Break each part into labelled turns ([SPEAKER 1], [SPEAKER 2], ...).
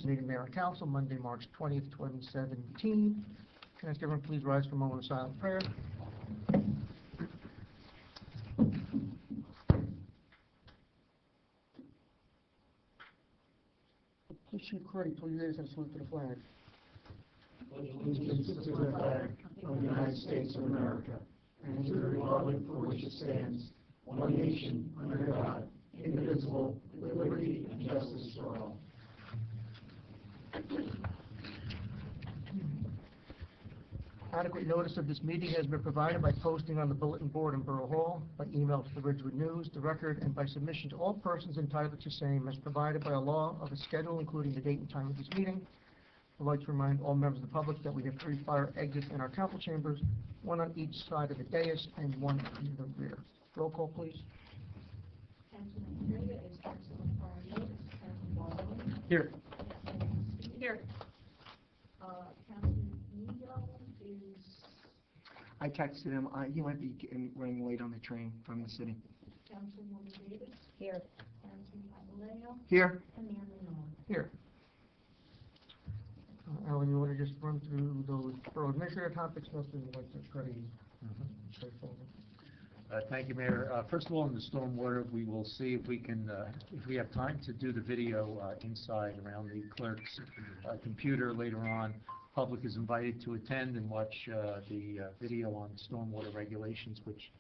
[SPEAKER 1] meeting, Mayor and Council, Monday, March 20th, 2017. Can I ask everyone please rise for a moment of silent prayer? Please shoot according to your and salute to the flag.
[SPEAKER 2] Allegiance to the flag of the United States of America and to the republic for which it stands, one nation, under God, indivisible, with liberty and justice for all.
[SPEAKER 1] Adequate notice of this meeting has been provided by posting on the bulletin board in Borough Hall, by email to the Ridgewood News, the Record, and by submission to all persons entitled to same as provided by a law of a schedule including the date and time of this meeting. I'd like to remind all members of the public that we have 3 fire exits in our council chambers, 1 on each side of the dais and 1 in the rear. Roll call, please.
[SPEAKER 3] Councilman Trivia is Councilman Farnell, Councilman
[SPEAKER 1] Here.
[SPEAKER 3] Here. Councilman Eno is
[SPEAKER 4] I texted him. He might be running late on the train from the city.
[SPEAKER 3] Councilwoman Davis. Here. Councilman Avaleo.
[SPEAKER 4] Here.
[SPEAKER 3] And Mayor Menard.
[SPEAKER 1] Here. Alan, you want to just run through those borough administrator topics? Most of them like to pretty straightforward.
[SPEAKER 5] Thank you, Mayor. First of all, in the stormwater, we will see if we can, if we have time to do the video inside around the clerk's computer later on. Public is invited to attend and watch the video on stormwater regulations, which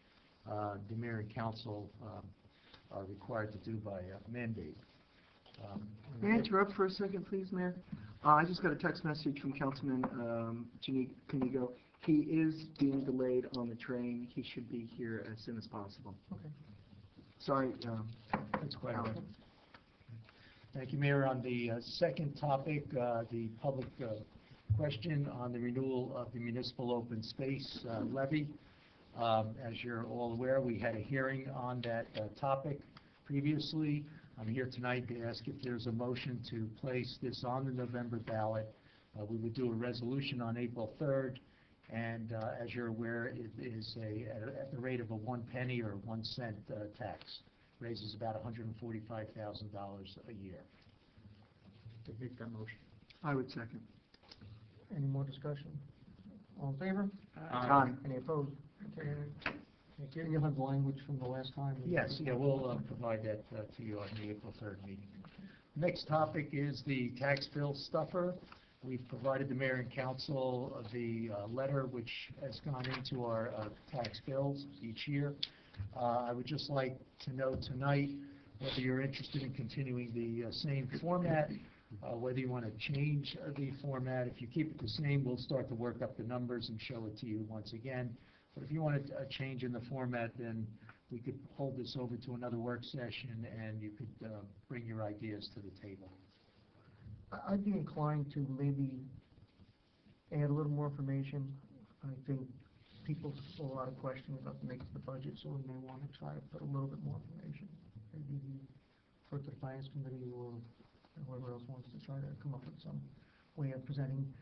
[SPEAKER 5] the Mayor and Council are required to do by mandate.
[SPEAKER 4] May I interrupt for a second, please, Mayor? I just got a text message from Councilman Canigo. He is being delayed on the train. He should be here as soon as possible.
[SPEAKER 1] Okay.
[SPEAKER 4] Sorry.
[SPEAKER 5] That's quite all right. Thank you, Mayor. On the second topic, the public question on the renewal of the municipal open space levy. As you're all aware, we had a hearing on that topic previously. I'm here tonight to ask if there's a motion to place this on the November ballot. We would do a resolution on April 3rd, and as you're aware, it is at the rate of a 1 penny or 1 cent tax. Raises about $145,000 a year.
[SPEAKER 1] To make that motion.
[SPEAKER 4] I would second.
[SPEAKER 1] Any more discussion? All in favor?
[SPEAKER 4] Aye.
[SPEAKER 1] Any opposed? Okay. Thank you. And you'll have the language from the last time?
[SPEAKER 5] Yes, yeah, we'll provide that to you on the April 3rd meeting. Next topic is the tax bill stuffer. We've provided the Mayor and Council the letter which has gone into our tax bills each year. I would just like to know tonight whether you're interested in continuing the same format, whether you want to change the format. If you keep it the same, we'll start to work up the numbers and show it to you once again. But if you want a change in the format, then we could hold this over to another work session and you could bring your ideas to the table.
[SPEAKER 1] I'd be inclined to maybe add a little more information. I think people have a lot of questions about the makeup of the budget, so we may want to try to put a little bit more information. Maybe for the Finance Committee or whoever else wants to try to come up with some way of presenting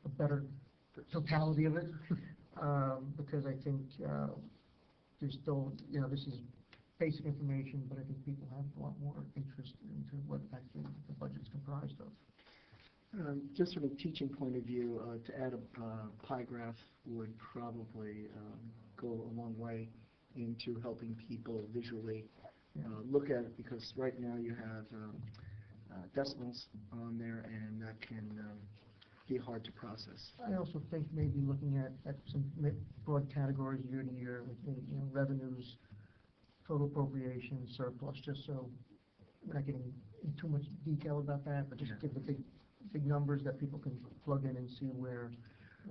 [SPEAKER 1] a better totality of it. Because I think there's still, this is basic information, but I think people have a lot more interest into what actually the budget's comprised of.
[SPEAKER 4] Just from a teaching point of view, to add a pie graph would probably go a long way into helping people visually look at it, because right now you have decimals on there, and that can be hard to process.
[SPEAKER 1] I also think maybe looking at some broad categories year to year, with revenues, total appropriations, surplus, just so we're not getting in too much detail about that, but just give the big numbers that people can plug in and see where.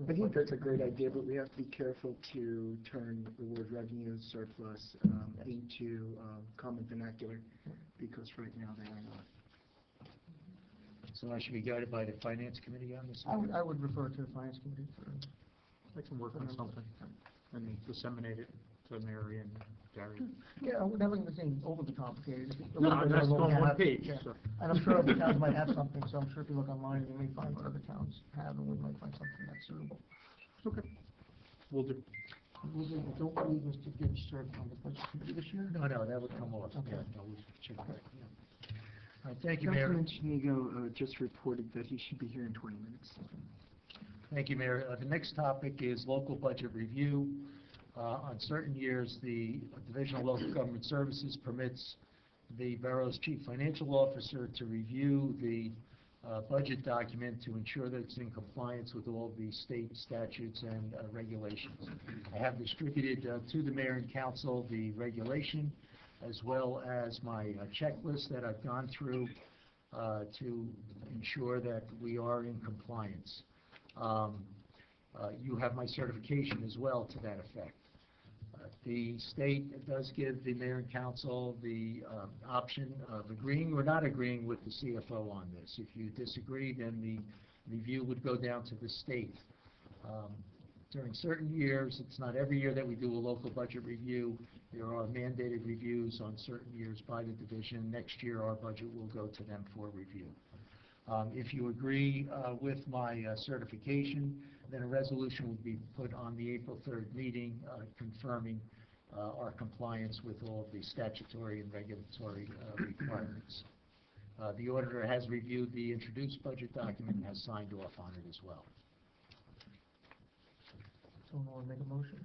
[SPEAKER 4] I think that's a great idea, but we have to be careful to turn the word revenue, surplus into common vernacular, because right now they are not.
[SPEAKER 5] So I should be guided by the Finance Committee on this?
[SPEAKER 1] I would refer to the Finance Committee for.
[SPEAKER 6] I can work on something and disseminate it to Mary and Gary.
[SPEAKER 1] Yeah, nothing to say overly complicated.
[SPEAKER 6] No, that's on one page.
[SPEAKER 1] Yeah.
[SPEAKER 6] So.
[SPEAKER 1] And I'm sure other towns might have something, so I'm sure if you look online, you may find what other towns have, and we might find something that's suitable.
[SPEAKER 6] Okay. We'll do.
[SPEAKER 1] Don't believe Mr. Gibbs served on the budget committee this year?
[SPEAKER 5] No, that would come off.
[SPEAKER 1] Okay.
[SPEAKER 5] Yeah, no, we should check that. Yeah. All right, thank you, Mayor.
[SPEAKER 4] Councilman Chinigo just reported that he should be here in 20 minutes.
[SPEAKER 5] Thank you, Mayor. The next topic is local budget review. On certain years, the Division of Local Government Services permits the borough's chief financial officer to review the budget document to ensure that it's in compliance with all the state statutes and regulations. I have distributed to the mayor and council the regulation as well as my checklist that I've gone through to ensure that we are in compliance. You have my certification as well to that effect. The state does give the mayor and council the option of agreeing or not agreeing with the CFO on this. If you disagree, then the review would go down to the state. During certain years, it's not every year that we do a local budget review. There are mandated reviews on certain years by the division. Next year, our budget will go to them for review. If you agree with my certification, then a resolution would be put on the April 3rd meeting confirming our compliance with all of the statutory and regulatory requirements. The auditor has reviewed the introduced budget document and has signed off on it as well.
[SPEAKER 1] Someone want to make a motion?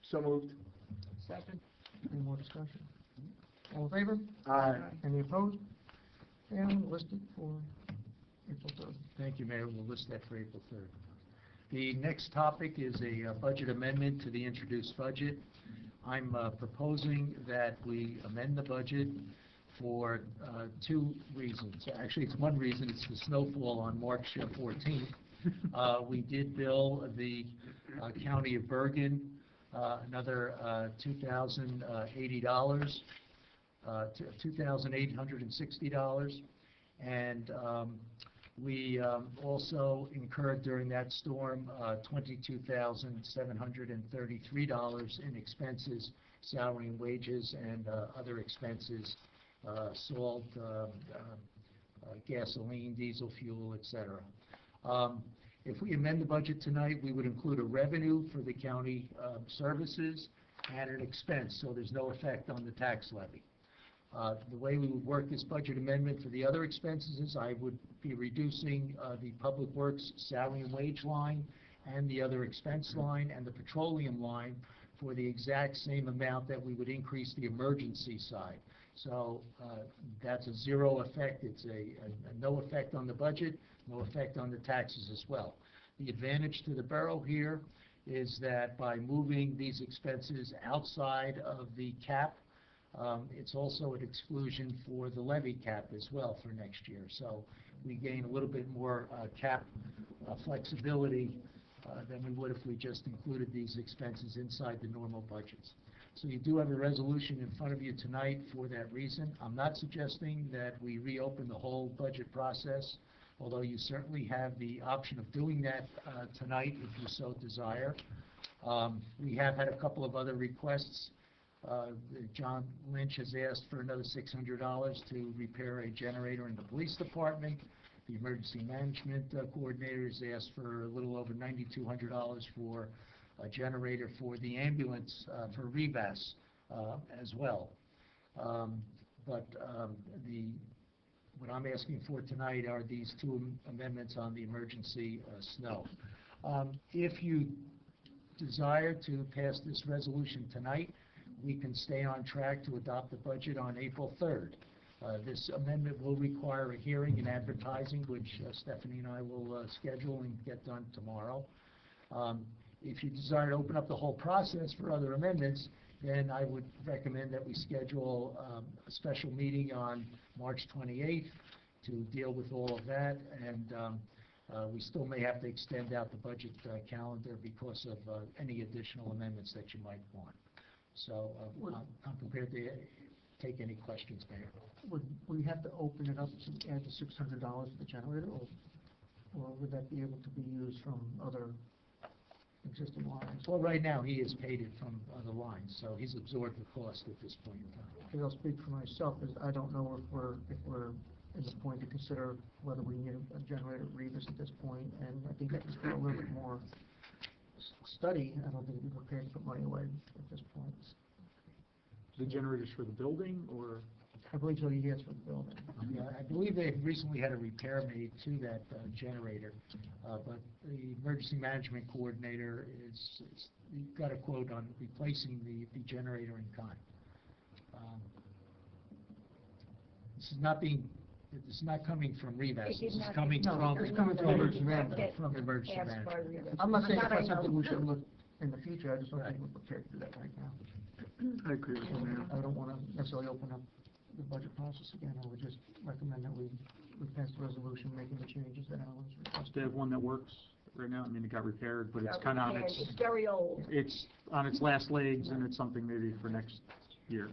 [SPEAKER 4] So moved.
[SPEAKER 1] Second. Any more discussion? All in favor?
[SPEAKER 4] Aye.
[SPEAKER 1] Any opposed? And listed for April 3rd.
[SPEAKER 5] Thank you, Mayor. We'll list that for April 3rd. The next topic is a budget amendment to the introduced budget. I'm proposing that we amend the budget for two reasons. Actually, it's one reason. It's the snowfall on March 14th. We did bill the County of Bergen another $2,080, $2,860, and we also incurred during that storm $22,733 in expenses, salary and wages, and other expenses, salt, gasoline, diesel fuel, etc. If we amend the budget tonight, we would include a revenue for the county services and an expense, so there's no effect on the tax levy. The way we would work this budget amendment for the other expenses is I would be reducing the Public Works salary and wage line and the other expense line and the petroleum line for the exact same amount that we would increase the emergency side. So that's a zero effect. It's a no effect on the budget, no effect on the taxes as well. The advantage to the borough here is that by moving these expenses outside of the cap, it's also an exclusion for the levy cap as well for next year. So we gain a little bit more cap flexibility than we would if we just included these expenses inside the normal budgets. So you do have a resolution in front of you tonight for that reason. I'm not suggesting that we reopen the whole budget process, although you certainly have the option of doing that tonight if you so desire. We have had a couple of other requests. John Lynch has asked for another $600 to repair a generator in the police department. The emergency management coordinator has asked for a little over $9,200 for a generator for the ambulance for REVAS as well. What I'm asking for tonight are these two amendments on the emergency snow. If you desire to pass this resolution tonight, we can stay on track to adopt the budget on April 3rd. This amendment will require a hearing and advertising, which Stephanie and I will schedule and get done tomorrow. If you desire to open up the whole process for other amendments, then I would recommend that we schedule a special meeting on March 28th to deal with all of that, and we still may have to extend out the budget calendar because of any additional amendments that you might want. So I'm prepared to take any questions, Mayor.
[SPEAKER 1] Would we have to open it up to add the $600 for the generator, or would that be able to be used from other existing lines?
[SPEAKER 5] Well, right now, he has paid it from other lines, so he's absorbed the cost at this point in time.
[SPEAKER 1] Because I'll speak for myself, is I don't know if we're at this point to consider whether we need a generator at Revis at this point, and I think that was a little bit more study. I don't think we're prepared to put money away at this point.
[SPEAKER 6] The generators for the building or?
[SPEAKER 1] I believe so, yes, for the building.
[SPEAKER 5] Yeah, I believe they recently had a repair made to that generator, but the emergency management coordinator he got a quote on replacing the generator in kind. This is not coming from Revest,
[SPEAKER 7] It
[SPEAKER 5] this
[SPEAKER 7] is
[SPEAKER 5] is
[SPEAKER 7] not-
[SPEAKER 5] coming
[SPEAKER 1] No,
[SPEAKER 5] from.
[SPEAKER 1] it's coming from emergency management.
[SPEAKER 5] From emergency
[SPEAKER 7] Ask for
[SPEAKER 5] management.
[SPEAKER 7] it.
[SPEAKER 1] I'm not saying it's
[SPEAKER 7] I
[SPEAKER 1] not something
[SPEAKER 7] know.
[SPEAKER 1] we should look in the future, I just don't think
[SPEAKER 5] Right.
[SPEAKER 1] we're prepared to do that right now.
[SPEAKER 4] I agree with you, Mayor.
[SPEAKER 1] I don't wanna necessarily open up the budget process again, I would just recommend that we pass the resolution making the changes that Alan's
[SPEAKER 6] Do
[SPEAKER 1] requested.
[SPEAKER 6] they have one that works right now? I mean, it got repaired, but it's
[SPEAKER 7] Got
[SPEAKER 6] kind of on
[SPEAKER 7] repaired.
[SPEAKER 6] its,
[SPEAKER 7] It's very old.
[SPEAKER 6] it's on its last legs, and it's something maybe for next year.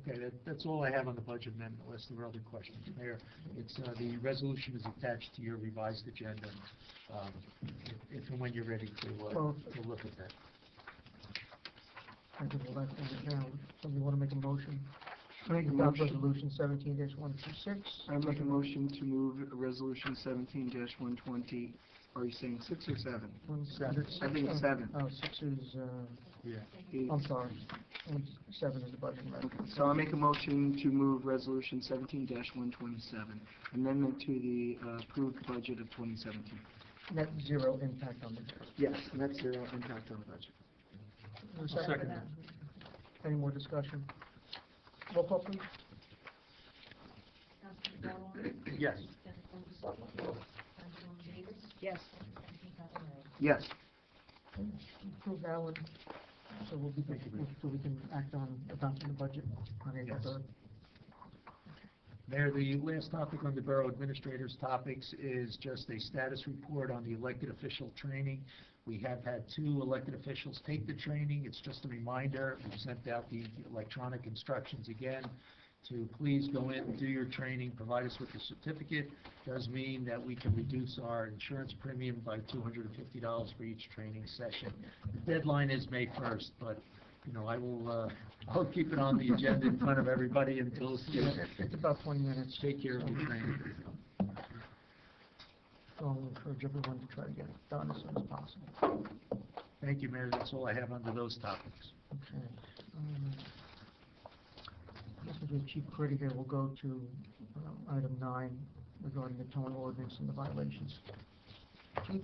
[SPEAKER 5] Okay, that's all I have on the budget amendment, unless there are other questions. Mayor, it's, the resolution is attached to your revised agenda, if and when you're ready to look at that.
[SPEAKER 1] I think we'll have to take it down. Somebody wanna make a motion?
[SPEAKER 4] Make a
[SPEAKER 1] Adopt
[SPEAKER 4] motion.
[SPEAKER 1] resolution 17-126.
[SPEAKER 4] I make a motion to move resolution 17-120. Are you saying 6 or 7? I think it's 7.
[SPEAKER 1] Oh, 6 is,
[SPEAKER 5] Yeah.
[SPEAKER 1] I'm sorry, 7 is the budget amendment.
[SPEAKER 4] Okay, so I make a motion to move resolution 17-127, amendment to the approved budget of 2017.
[SPEAKER 1] Net zero impact on the budget.
[SPEAKER 4] Yes, net zero impact on the budget.
[SPEAKER 1] Is there a
[SPEAKER 6] Second.
[SPEAKER 1] Any more discussion? Roll call, please.
[SPEAKER 3] Councilman Ballhorn.
[SPEAKER 6] Yes.
[SPEAKER 3] Councilwoman Sutton. Councilwoman Davis.
[SPEAKER 7] Yes.
[SPEAKER 3] Councilman Papalario.
[SPEAKER 4] Yes.
[SPEAKER 1] Approve Alan, so we'll be, so we can act on adopting the budget on April
[SPEAKER 5] Yes.
[SPEAKER 1] 3rd.
[SPEAKER 5] Mayor, the last topic on the Borough Administrator's topics is just a status report on the elected official training. We have had 2 elected officials take the training. It's just a reminder, we've sent out the electronic instructions again to please go in and do your training, provide us with the certificate. Does mean that we can reduce our insurance premium by $250 for each training session. The deadline is May 1st, but, you know, I'll keep it on the agenda in front of everybody until
[SPEAKER 1] It's about 20 minutes.
[SPEAKER 5] take care of your training.
[SPEAKER 1] So I'll encourage everyone to try to get it done as soon as possible.
[SPEAKER 5] Thank you, Mayor, that's all I have under those topics.
[SPEAKER 1] Okay. This is the chief critic here, we'll go to item 9 regarding the towing ordinance and the violations. Chief?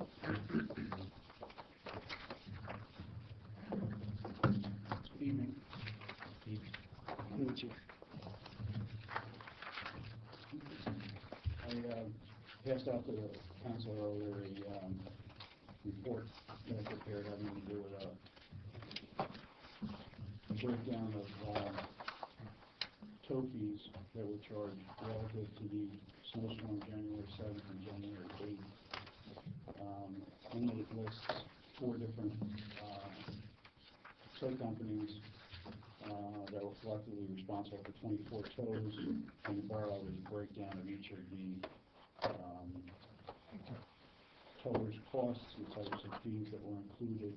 [SPEAKER 8] Evening.
[SPEAKER 4] Thank you.
[SPEAKER 8] I passed out to the council earlier a report that I prepared having to do with a breakdown of tow fees that were charged relative to the snowstorm January 7th and January 8th. And it lists 4 different tow companies that were collectively responsible for 24 tows, and the borough is a breakdown of each of the towers' costs, the types of fees that were included,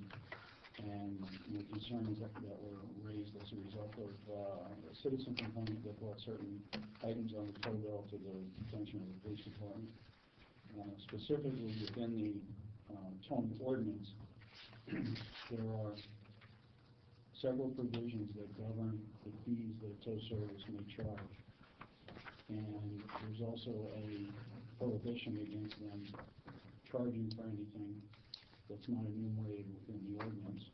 [SPEAKER 8] and the concerns that were raised as a result of a citizen complaint that brought certain items on the tow bill to the attention of the police department. Specifically within the towing ordinance, there are several provisions that govern the fees that a tow service may charge. And there's also a prohibition against them charging for anything that's not enumerated within the ordinance.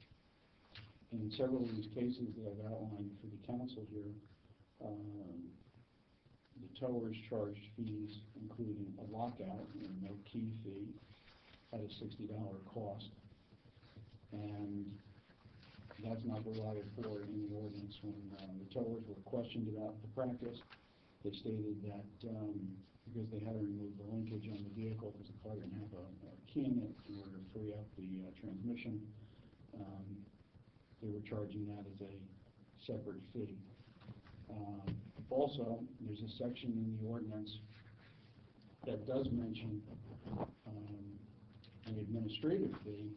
[SPEAKER 8] In several of these cases that I've outlined for the council here, the towers charged fees including a lockout and no key fee at a $60 cost. And that's not provided for in the ordinance. When the towers were questioned about the practice, they stated that because they had to remove the linkage on the vehicle because the car didn't have a key in it in order to free up the transmission, they were charging that as a separate fee. Also, there's a section in the ordinance that does mention an administrative fee,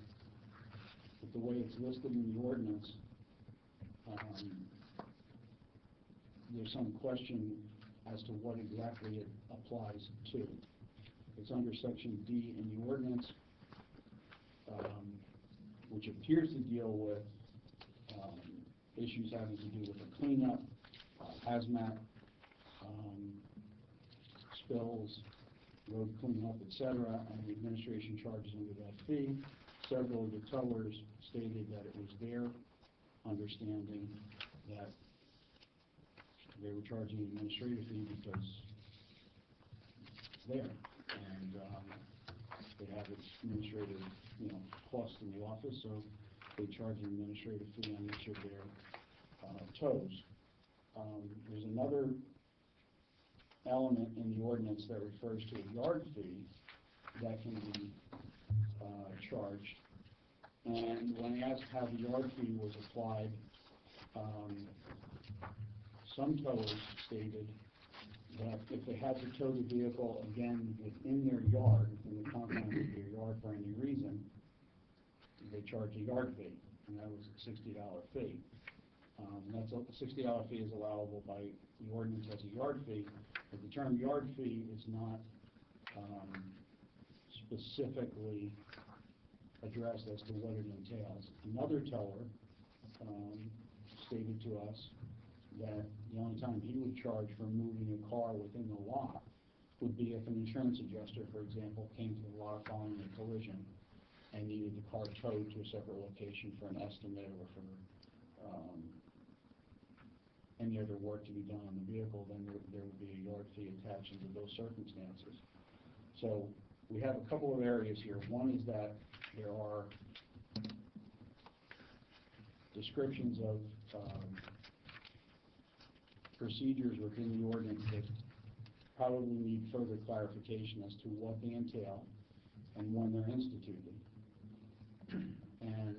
[SPEAKER 8] but the way it's listed in the ordinance, there's some question as to what exactly it applies to. It's under section D in the ordinance, which appears to deal with issues having to do with the cleanup hazmat, spills, road cleanup, et cetera, and the administration charges under that fee. Several of the towers stated that it was their understanding that they were charging an administrative fee because it's there, and they have its administrative, cost in the office, so they charge an administrative fee on each of their tows. There's another element in the ordinance that refers to a yard fee that can be charged. And when asked how the yard fee was applied, some towers stated that if they had to tow the vehicle again within their yard, within the confines of their yard for any reason, they charge a yard fee, and that was a $60 fee. That's a $60 fee is allowable by the ordinance as a yard fee, but the term yard fee is not specifically addressed as to what it entails. Another tower stated to us that the only time he would charge for moving a car within the lot would be if an insurance adjuster, for example, came to the lot following a collision and needed the car towed to a separate location for an estimate or for any other work to be done on the vehicle, then there would be a yard fee attached under those circumstances. So we have a couple of areas here. One is that there are descriptions of procedures within the ordinance that probably need further clarification as to what they entail and when they're instituted. And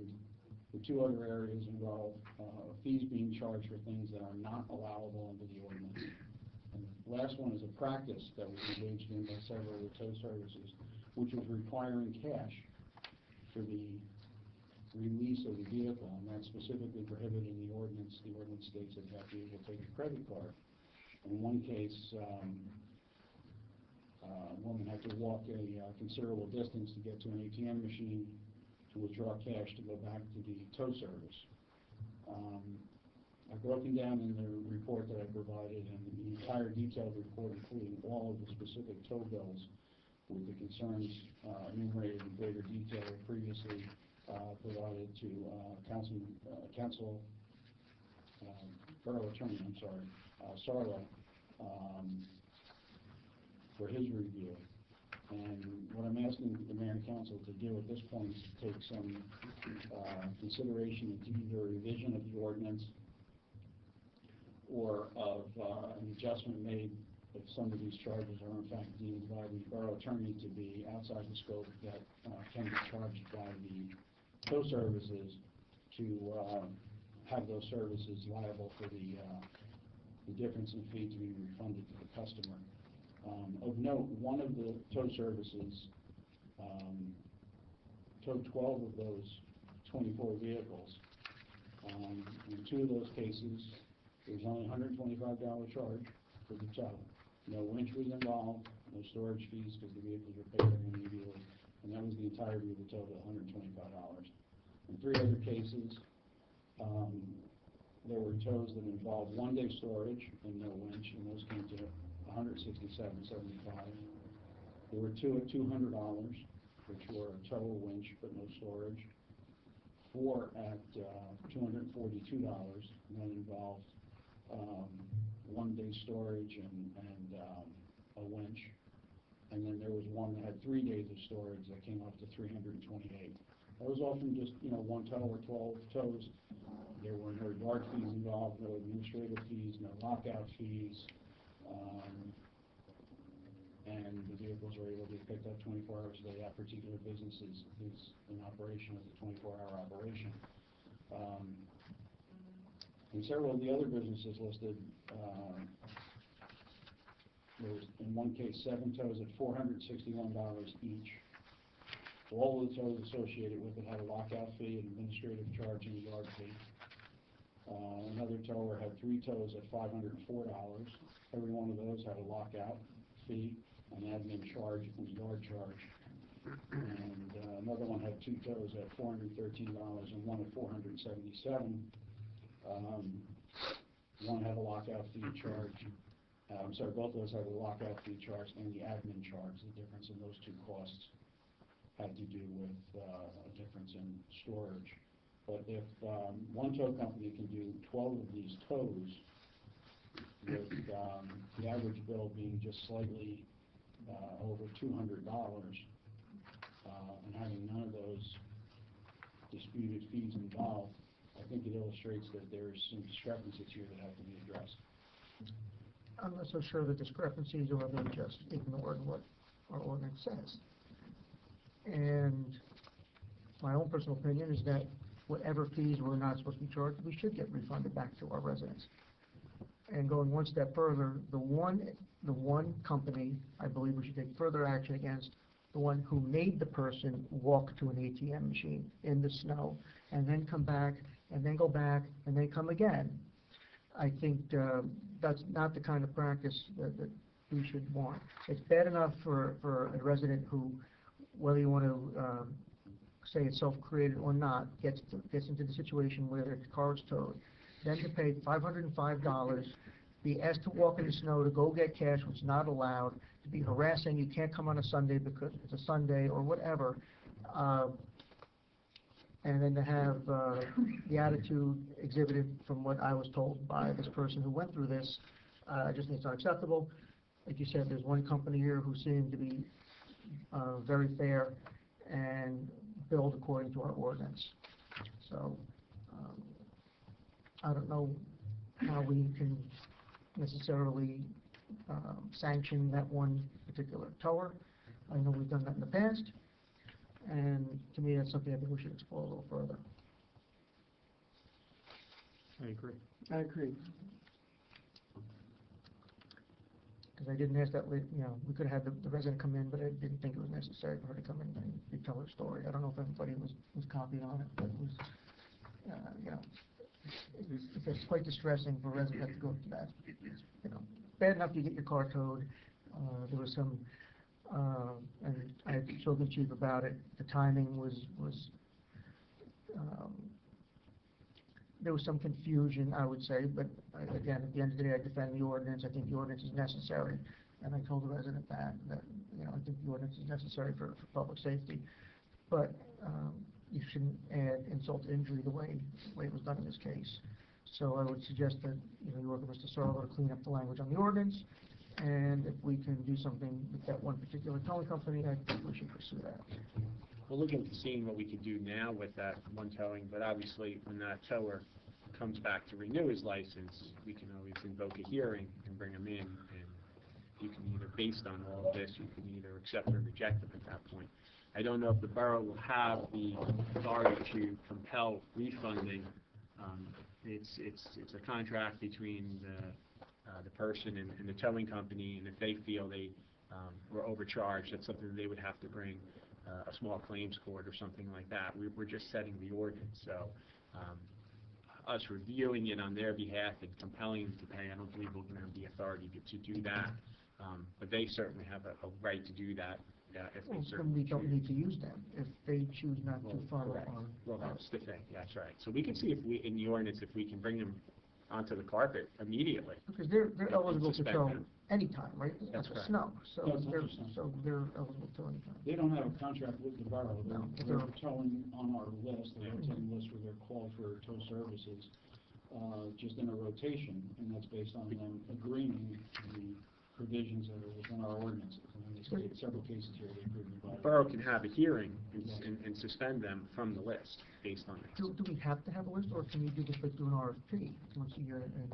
[SPEAKER 8] the two other areas involve fees being charged for things that are not allowable under the ordinance. And the last one is a practice that was engaged in by several of the tow services, which was requiring cash for the release of the vehicle, and that's specifically prohibited in the ordinance. The ordinance states that you have to be able to take a credit card. In one case, a woman had to walk a considerable distance to get to an ATM machine to withdraw cash to go back to the tow service. I've broken down in the report that I provided and the entire detailed report, including all of the specific tow bills with the concerns enumerated in greater detail previously provided to Borough Attorney, Sarlo, for his review. And what I'm asking the Mayor and Council to do at this point is to take some consideration into either a revision of the ordinance or of an adjustment made if some of these charges are in fact deemed by the Borough Attorney to be outside the scope that can be charged by the tow services, to have those services liable for the difference in fee to be refunded to the customer. Of note, one of the tow services towed 12 of those 24 vehicles. In two of those cases, there was only a $125 charge for the tow. No winch was involved, no storage fees because the vehicles were paid for immediately, and that was the entirety of the tow at $125. In three other cases, there were tows that involved one-day storage and no winch, and those came to $167.75. There were two at $200, which were a tow, winch, but no storage. Four at $242, and that involved one-day storage and a winch. And then there was one that had 3 days of storage that came up to $328. That was all from just, one tow or 12 tows. There were no yard fees involved, no administrative fees, no lockout fees. And the vehicles were able to be picked up 24 hours a day. That particular business is in operation as a 24-hour operation. And several of the other businesses listed, there was, in one case, 7 tows at $461 each. All of the tows associated with it had a lockout fee, an administrative charge, and a yard fee. Another tower had 3 tows at $504. Every one of those had a lockout fee, an admin charge, and a yard charge. And another one had 2 tows at $413 and one at $477. One had a lockout fee charge. I'm sorry, both of those had a lockout fee charge and the admin charge. The difference in those two costs had to do with a difference in storage. But if one tow company can do 12 of these tows, with the average bill being just slightly over $200, and having none of those disputed fees involved, I think it illustrates that there's some discrepancies here that have to be addressed.
[SPEAKER 1] I'm not so sure the discrepancies or they're just ignoring what our ordinance says. And my own personal opinion is that whatever fees we're not supposed to be charged, we should get refunded back to our residents. And going one step further, the one company, I believe we should take further action against, the one who made the person walk to an ATM machine in the snow, and then come back, and then go back, and then come again. I think that's not the kind of practice that we should want. It's bad enough for a resident who, whether you want to say it's self-created or not, gets into the situation where their car is towed, then to pay $505, be asked to walk in the snow to go get cash, which is not allowed, to be harassing, you can't come on a Sunday because it's a Sunday or whatever, and then to have the attitude exhibited from what I was told by this person who went through this, I just think it's unacceptable. Like you said, there's one company here who seemed to be very fair and billed according to our ordinance. So I don't know how we can necessarily sanction that one particular tower. I know we've done that in the past, and to me that's something I think we should explore a little further.
[SPEAKER 6] I agree.
[SPEAKER 4] I agree.
[SPEAKER 1] Because I didn't ask that, you know, we could have had the resident come in, but I didn't think it was necessary for her to come in and tell her story. I don't know if everybody was copied on it, but it was, you know, it's quite distressing for a resident to go through that. You know, bad enough you get your car towed. There was some, and I had spoken to Chief about it. The timing was there was some confusion, I would say, but again, at the end of the day, I defend the ordinance. I think the ordinance is necessary, and I told the resident that you know, I think the ordinance is necessary for public safety, but you shouldn't add insult to injury the way it was done in this case. So I would suggest that, you know, you work with Mr. Sarlo to clean up the language on the ordinance, and if we can do something with that one particular towing company, I think we should pursue that.
[SPEAKER 7] We're looking to seeing what we can do now with that one towing, but obviously when that tower comes back to renew his license, we can always invoke a hearing and bring him in, and you can either, based on all of this, you can either accept or reject him at that point. I don't know if the borough will have the authority to compel refunding. It's a contract between the person and the towing company, and if they feel they were overcharged, that's something that they would have to bring a small claims court or something like that. We're just setting the ordinance, so us reviewing it on their behalf and compelling them to pay, I don't believe we're going to have the authority to do that, but they certainly have a right to do that if they
[SPEAKER 1] Well, then
[SPEAKER 7] certainly
[SPEAKER 1] we don't
[SPEAKER 7] choose.
[SPEAKER 1] need to use them if they choose not to follow
[SPEAKER 7] Correct.
[SPEAKER 1] our.
[SPEAKER 7] Well, that's the thing, that's right. So we can see if we, in the ordinance, if we can bring them onto the carpet immediately.
[SPEAKER 1] Because they're eligible to
[SPEAKER 7] suspend
[SPEAKER 1] tow
[SPEAKER 7] them.
[SPEAKER 1] anytime, right?
[SPEAKER 7] That's
[SPEAKER 1] After
[SPEAKER 7] correct.
[SPEAKER 1] snow, so
[SPEAKER 8] That's
[SPEAKER 1] they're,
[SPEAKER 8] after snow.
[SPEAKER 1] so they're eligible to anytime.
[SPEAKER 8] They don't have a contract with the borough.
[SPEAKER 1] No,
[SPEAKER 8] They're towing on our list, the rotating list where they're called for tow services, just in a rotation, and that's based on them agreeing the provisions that are within our ordinances. And in this case, several cases here, they couldn't
[SPEAKER 7] The
[SPEAKER 8] provide.
[SPEAKER 7] borough can have a hearing and suspend them from the list based on this.
[SPEAKER 1] Do we have to have a list, or can we do this by doing an RFP once a year and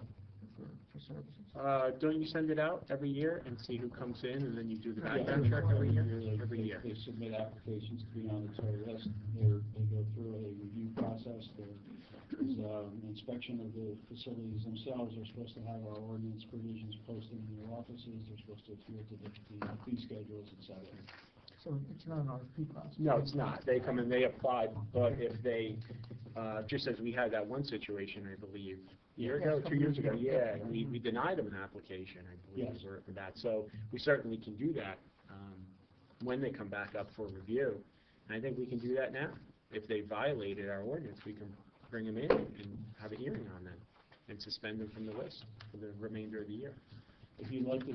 [SPEAKER 1] for services?
[SPEAKER 7] Don't you send it out every year and see who comes in, and then you do the
[SPEAKER 8] Yeah,
[SPEAKER 7] background check every year? Every
[SPEAKER 8] they-
[SPEAKER 7] year.
[SPEAKER 8] They submit applications to be on the tow list. They go through a review process. There's an inspection of the facilities themselves. They're supposed to have our ordinance provisions posted in their offices. They're supposed to adhere to the fee schedules, et cetera.
[SPEAKER 1] So it's not an RFP process?
[SPEAKER 7] No, it's not. They come and they apply, but if they, just as we had that one situation, I believe, a year ago, 2 years ago, yeah, we denied them an application, I believe,
[SPEAKER 8] Yes.
[SPEAKER 7] for that. So we certainly can do that when they come back up for review. And I think we can do that now. If they violated our ordinance, we can bring them in and have a hearing on that. and suspend them from the list for the remainder of the year.
[SPEAKER 8] If you'd like to,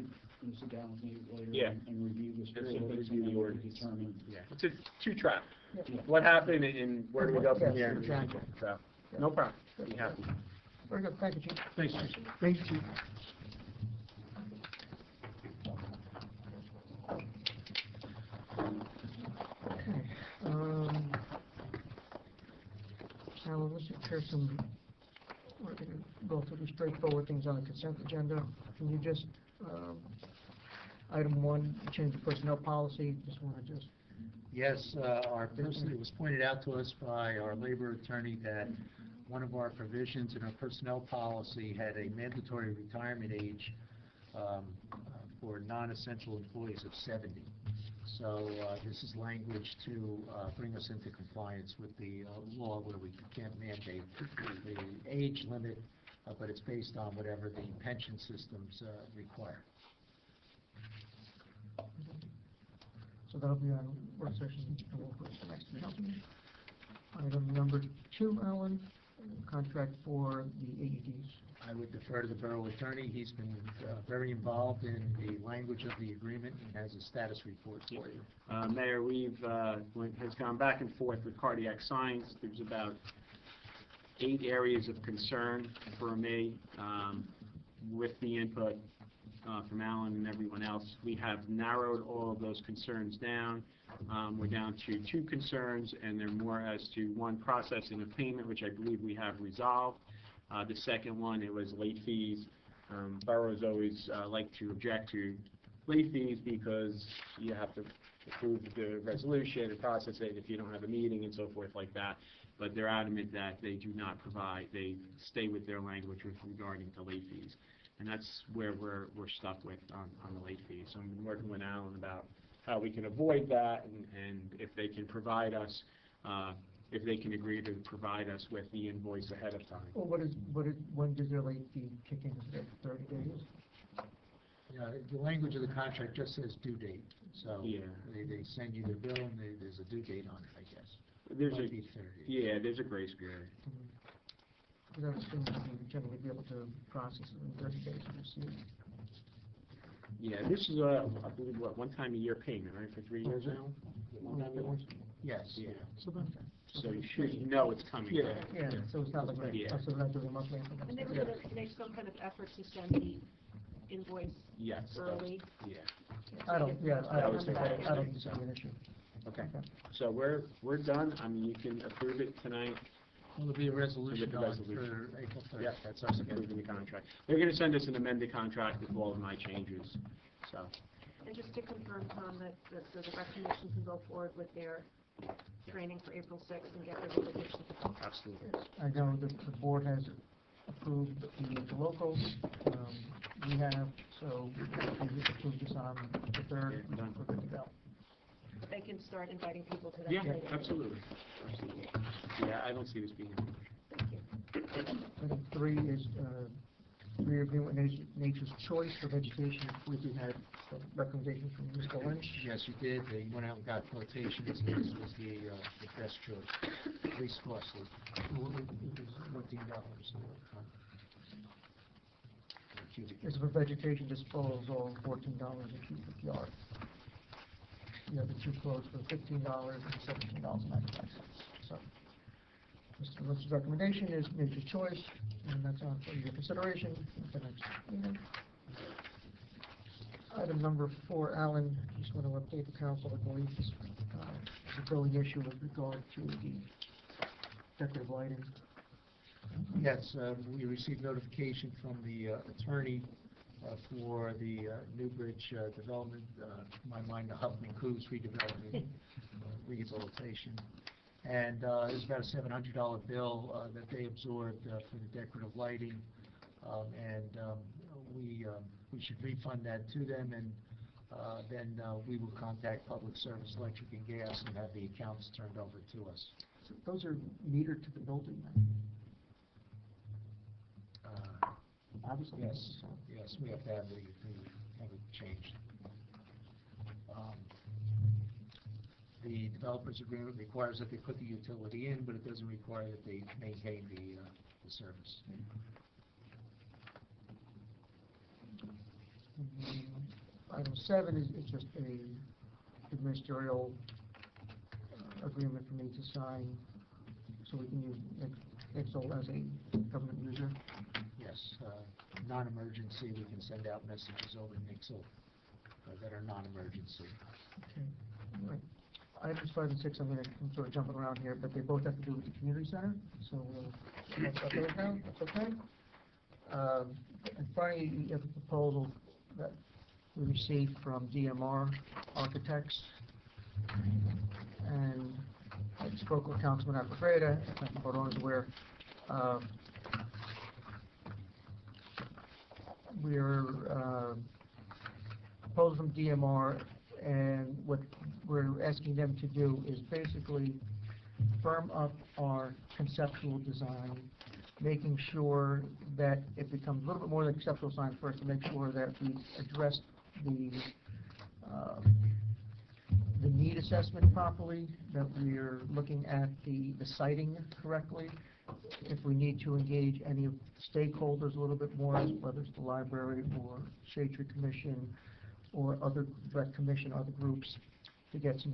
[SPEAKER 8] sit down with me later
[SPEAKER 7] Yeah.
[SPEAKER 8] and review the
[SPEAKER 7] And
[SPEAKER 8] specifics
[SPEAKER 7] review the
[SPEAKER 8] and then
[SPEAKER 7] ordinance.
[SPEAKER 8] determine.
[SPEAKER 7] Yeah, it's a two-track.
[SPEAKER 8] Yeah.
[SPEAKER 7] What happened and where do we go from
[SPEAKER 1] Yes,
[SPEAKER 7] here?
[SPEAKER 1] exactly.
[SPEAKER 7] So, no problem. Be happy.
[SPEAKER 1] Very good, thank you, Chief.
[SPEAKER 5] Thanks, Chief.
[SPEAKER 1] Thank you, Chief. Okay, Alan, let's take care of some, we're gonna go through the straightforward things on the consent agenda. Can you just, item one, change the personnel policy, just wanna just,
[SPEAKER 5] Yes, it was pointed out to us by our labor attorney that one of our provisions in our personnel policy had a mandatory retirement age for non-essential employees of 70. So this is language to bring us into compliance with the law where we can't mandate the age limit, but it's based on whatever the pension systems require.
[SPEAKER 1] so that'll be on work session, and we'll put it next council meeting. Item number two, Alan, contract for the AEDs.
[SPEAKER 5] I would defer to the borough attorney. He's been very involved in the language of the agreement and has a status report for you.
[SPEAKER 7] Mayor, has gone back and forth with Cardiac Science. There's about 8 areas of concern for me, with the input from Alan and everyone else. We have narrowed all of those concerns down. We're down to 2 concerns, and they're more as to one, processing of payment, which I believe we have resolved. The second one, it was late fees. Boroughs always like to object to late fees because you have to approve the resolution and process it if you don't have a meeting and so forth like that. But they're adamant that they do not provide, they stay with their language with regarding to late fees. And that's where we're stuck with on the late fees. So I'm working with Alan about how we can avoid that, and if they can provide us, if they can agree to provide us with the invoice ahead of time.
[SPEAKER 1] Well, when does their late fee kick in, is it 30 days?
[SPEAKER 5] The language of the contract just says due date. So
[SPEAKER 7] Yeah.
[SPEAKER 5] they send you their bill and there's a due date on it, I guess.
[SPEAKER 7] There's
[SPEAKER 5] Might
[SPEAKER 7] a,
[SPEAKER 5] be 30.
[SPEAKER 7] yeah, there's a grace period.
[SPEAKER 1] Because I was thinking we would generally be able to process it in 30 days and receive.
[SPEAKER 7] Yeah, this is I believe, one time a year payment, right, for 3 years now?
[SPEAKER 5] Yes.
[SPEAKER 7] Yeah.
[SPEAKER 1] So then,
[SPEAKER 7] So you should know it's coming.
[SPEAKER 5] Yeah.
[SPEAKER 1] yeah, so it's not like,
[SPEAKER 7] Yeah.
[SPEAKER 1] so we're not doing a monthly increment.
[SPEAKER 3] And they were gonna make some kind of effort to send the invoice
[SPEAKER 7] Yes.
[SPEAKER 3] early.
[SPEAKER 7] Yeah.
[SPEAKER 1] I don't think
[SPEAKER 7] That
[SPEAKER 1] I don't think it's gonna be an issue.
[SPEAKER 7] Okay. So we're done. I mean, you can approve it tonight.
[SPEAKER 5] There'll be a resolution
[SPEAKER 7] the
[SPEAKER 5] on
[SPEAKER 7] resolution.
[SPEAKER 5] for April 3rd.
[SPEAKER 7] Yeah, that's us approving the contract. They're gonna send us an amended contract with all of my changes, so.
[SPEAKER 3] And just to confirm, Tom, that the rec commission can go forward with their training for April 6th and get their resolution.
[SPEAKER 7] Absolutely.
[SPEAKER 1] I know that the board has approved the locals, we have, so we approved this on the 3rd,
[SPEAKER 7] Yeah, done.
[SPEAKER 1] we're good to go.
[SPEAKER 3] They can start inviting people to that
[SPEAKER 7] Yeah,
[SPEAKER 3] training.
[SPEAKER 7] absolutely. Absolutely. Yeah, I don't see this being an issue.
[SPEAKER 3] Thank you.
[SPEAKER 1] Item 3 is, review with Nature's Choice for vegetation, we do have recommendations from Mr. Lynch.
[SPEAKER 5] Yes, you did. They went out and got quotations, and this was the best choice, least costly. $14. Cubic.
[SPEAKER 1] This is for vegetation disposal, $14 a cubic yard. You have the 2 quotes for $15 and $17.95. So, Mr. Lynch's recommendation is Nature's Choice, and that's on for your consideration at the next meeting. Item number 4, Alan, just want to update the council, I believe, the billing issue with regard to the decorative lighting.
[SPEAKER 5] Yes, we received notification from the attorney for the Newbridge development, in my mind, the Huffman Cruise redevelopment, rehabilitation. And there's about a $700 bill that they absorbed for the decorative lighting. We should refund that to them, and then we will contact Public Service Electric and Gas and have the accounts turned over to us.
[SPEAKER 1] So those are metered to the building, then? Obviously.
[SPEAKER 5] Yes, yes, we have to have it changed. The developer's agreement requires that they put the utility in, but it doesn't require that they maintain the service.
[SPEAKER 1] Item 7 is just a ministerial agreement for me to sign, so we can use Nixle as a government user.
[SPEAKER 5] Yes, non-emergency, we can send out messages over Nixle that are non-emergency.
[SPEAKER 1] Okay. All right. Items 5 and 6, I'm sort of jumping around here, but they both have to do with the community center, so we'll talk about those now, that's okay. And finally, you have a proposal that we received from DMR Architects, and I spoke with Councilman Alfredo, if the board is aware. We're proposing from DMR, and what we're asking them to do is basically firm up our conceptual design, making sure that it becomes a little bit more than conceptual design first, to make sure that we address the need assessment properly, that we're looking at the siting correctly. If we need to engage any of the stakeholders a little bit more, whether it's the library or Shade Tree Commission or other rec commission, other groups, to get some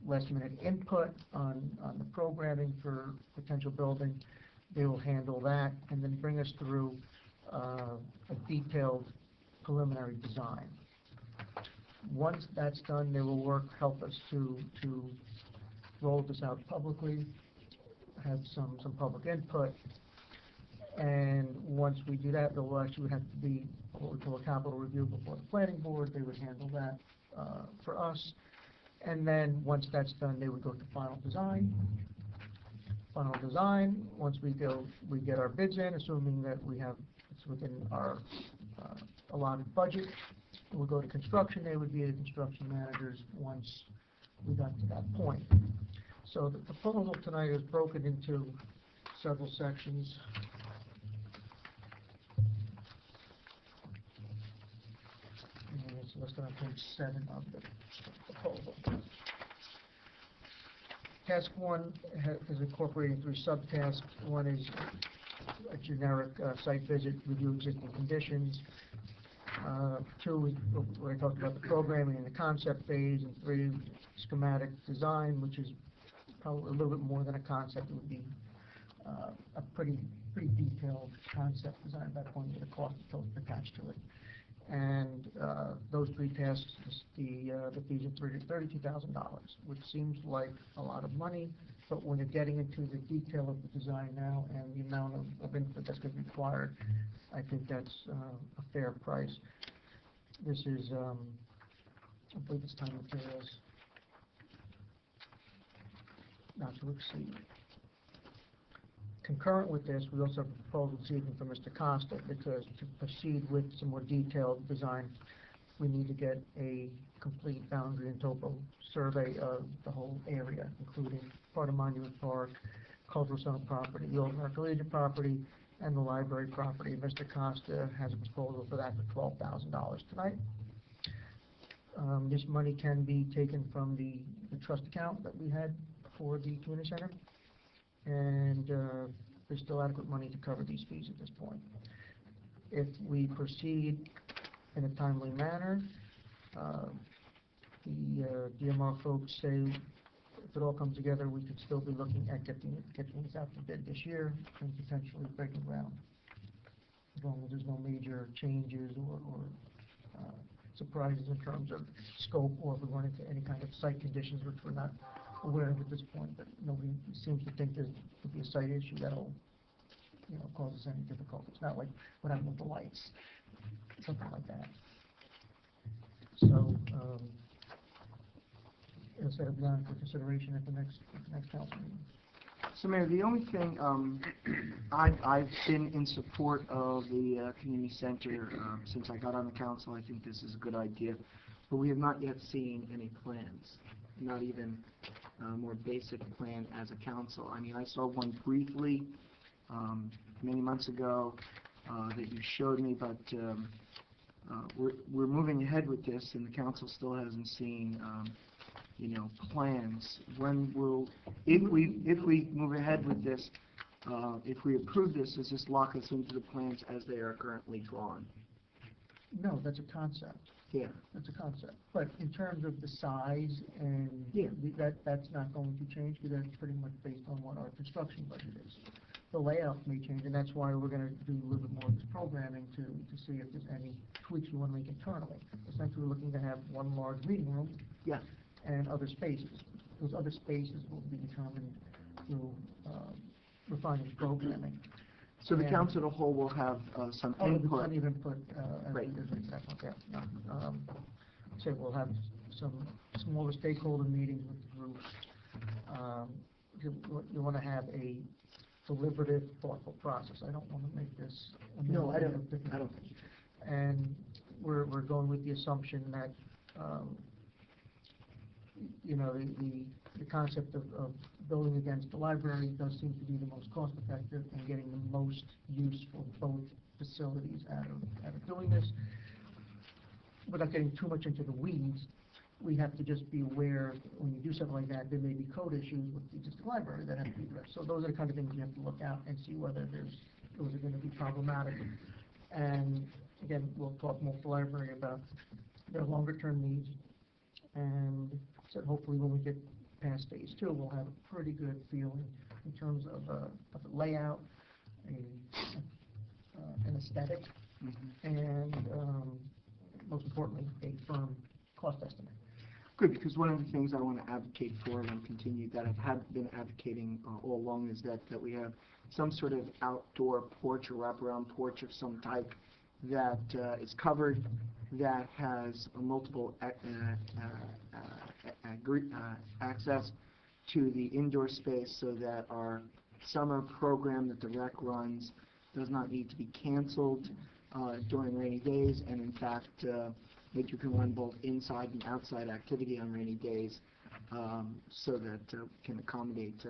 [SPEAKER 1] last-minute input on the programming for potential building. They will handle that and then bring us through a detailed preliminary design. Once that's done, they will help us to roll this out publicly, have some public input, and once we do that, there will actually have to be what we call a capital review before the planning board. They would handle that for us, and then once that's done, they would go to final design. Final design, once we get our bids in, assuming that it's within our allotted budget. We'll go to construction. They would be the construction managers once we got to that point. So the proposal tonight is broken into several sections. And it's listed on page 7 of the proposal. Task 1 is incorporating 3 subtasks. 1 is a generic site visit, review existing conditions. 2 is where I talked about the programming and the concept phase, and 3, schematic design, which is probably a little bit more than a concept. It would be a pretty detailed concept design at that point with a cost attached to it. And those 3 tasks, the fees are $32,000, which seems like a lot of money, but when you're getting into the detail of the design now and the amount of input that's going to be required, I think that's a fair price. This is, I believe it's time materials, not to exceed. Concurrent with this, we also have a proposal this evening from Mr. Costa, because to proceed with some more detailed design, we need to get a complete boundary and topo survey of the whole area, including part of Monument Park, Cultural Center property, the Old American Legion property, and the library property. Mr. Costa has a proposal for that for $12,000 tonight. This money can be taken from the trust account that we had for the community center, and there's still adequate money to cover these fees at this point. If we proceed in a timely manner, the DMR folks say if it all comes together, we could still be looking at getting this out to bid this year and potentially breaking ground, as long as there's no major changes or surprises in terms of scope, or if we run into any kind of site conditions which we're not aware of at this point. But nobody seems to think there could be a site issue that'll, cause us any difficulty. It's not like what happened with the lights, something like that. So, it'll set it down for consideration at the next council meeting.
[SPEAKER 4] So, Mayor, the only thing, I've been in support of the community center since I got on the council. I think this is a good idea, but we have not yet seen any plans, not even a more basic plan as a council. I mean, I saw one briefly many months ago that you showed me, but we're moving ahead with this, and the council still hasn't seen plans. When will, if we move ahead with this, if we approve this, does this lock us into the plans as they are currently drawn?
[SPEAKER 1] No, that's a concept.
[SPEAKER 4] Yeah.
[SPEAKER 1] That's a concept. But in terms of the size and
[SPEAKER 4] Yeah.
[SPEAKER 1] that's not going to change because that's pretty much based on what our construction budget is. The layout may change, and that's why we're gonna do a little bit more of this programming to see if there's any tweaks we wanna make internally. Essentially, we're looking to have one large meeting room.
[SPEAKER 4] Yeah.
[SPEAKER 1] And other spaces. Those other spaces will be determined through, refining programming.
[SPEAKER 4] So the
[SPEAKER 1] And-
[SPEAKER 4] council of the whole will have some
[SPEAKER 1] Oh, there'll be
[SPEAKER 4] input.
[SPEAKER 1] plenty of input, as
[SPEAKER 4] Right.
[SPEAKER 1] as we step up, yeah, no. So we'll have some smaller stakeholder meetings with the groups. You wanna have a deliberative, thoughtful process. I don't wanna make this. a
[SPEAKER 4] No, I
[SPEAKER 1] million
[SPEAKER 4] don't,
[SPEAKER 1] different-
[SPEAKER 4] I don't.
[SPEAKER 1] And we're going with the assumption that, you know, the concept of building against the library does seem to be the most cost effective and getting the most use for both facilities out of doing this. Without getting too much into the weeds, we have to just be aware, when you do something like that, there may be code issues with the existing library that have to be addressed. So those are the kind of things you have to look out and see whether those are gonna be problematic. And again, we'll talk more with the library about their longer term needs. And so hopefully when we get past phase 2, we'll have a pretty good feeling in terms of the layout, an aesthetic, and most importantly, a firm cost estimate.
[SPEAKER 4] Good, because one of the things I want to advocate for and continue, that I have been advocating all along, is that we have some sort of outdoor porch or wraparound porch of some type that is covered, that has a multiple access to the indoor space, so that our summer program that the rec runs does not need to be canceled during rainy days, and in fact, that you can run both inside and outside activity on rainy days, so that we can accommodate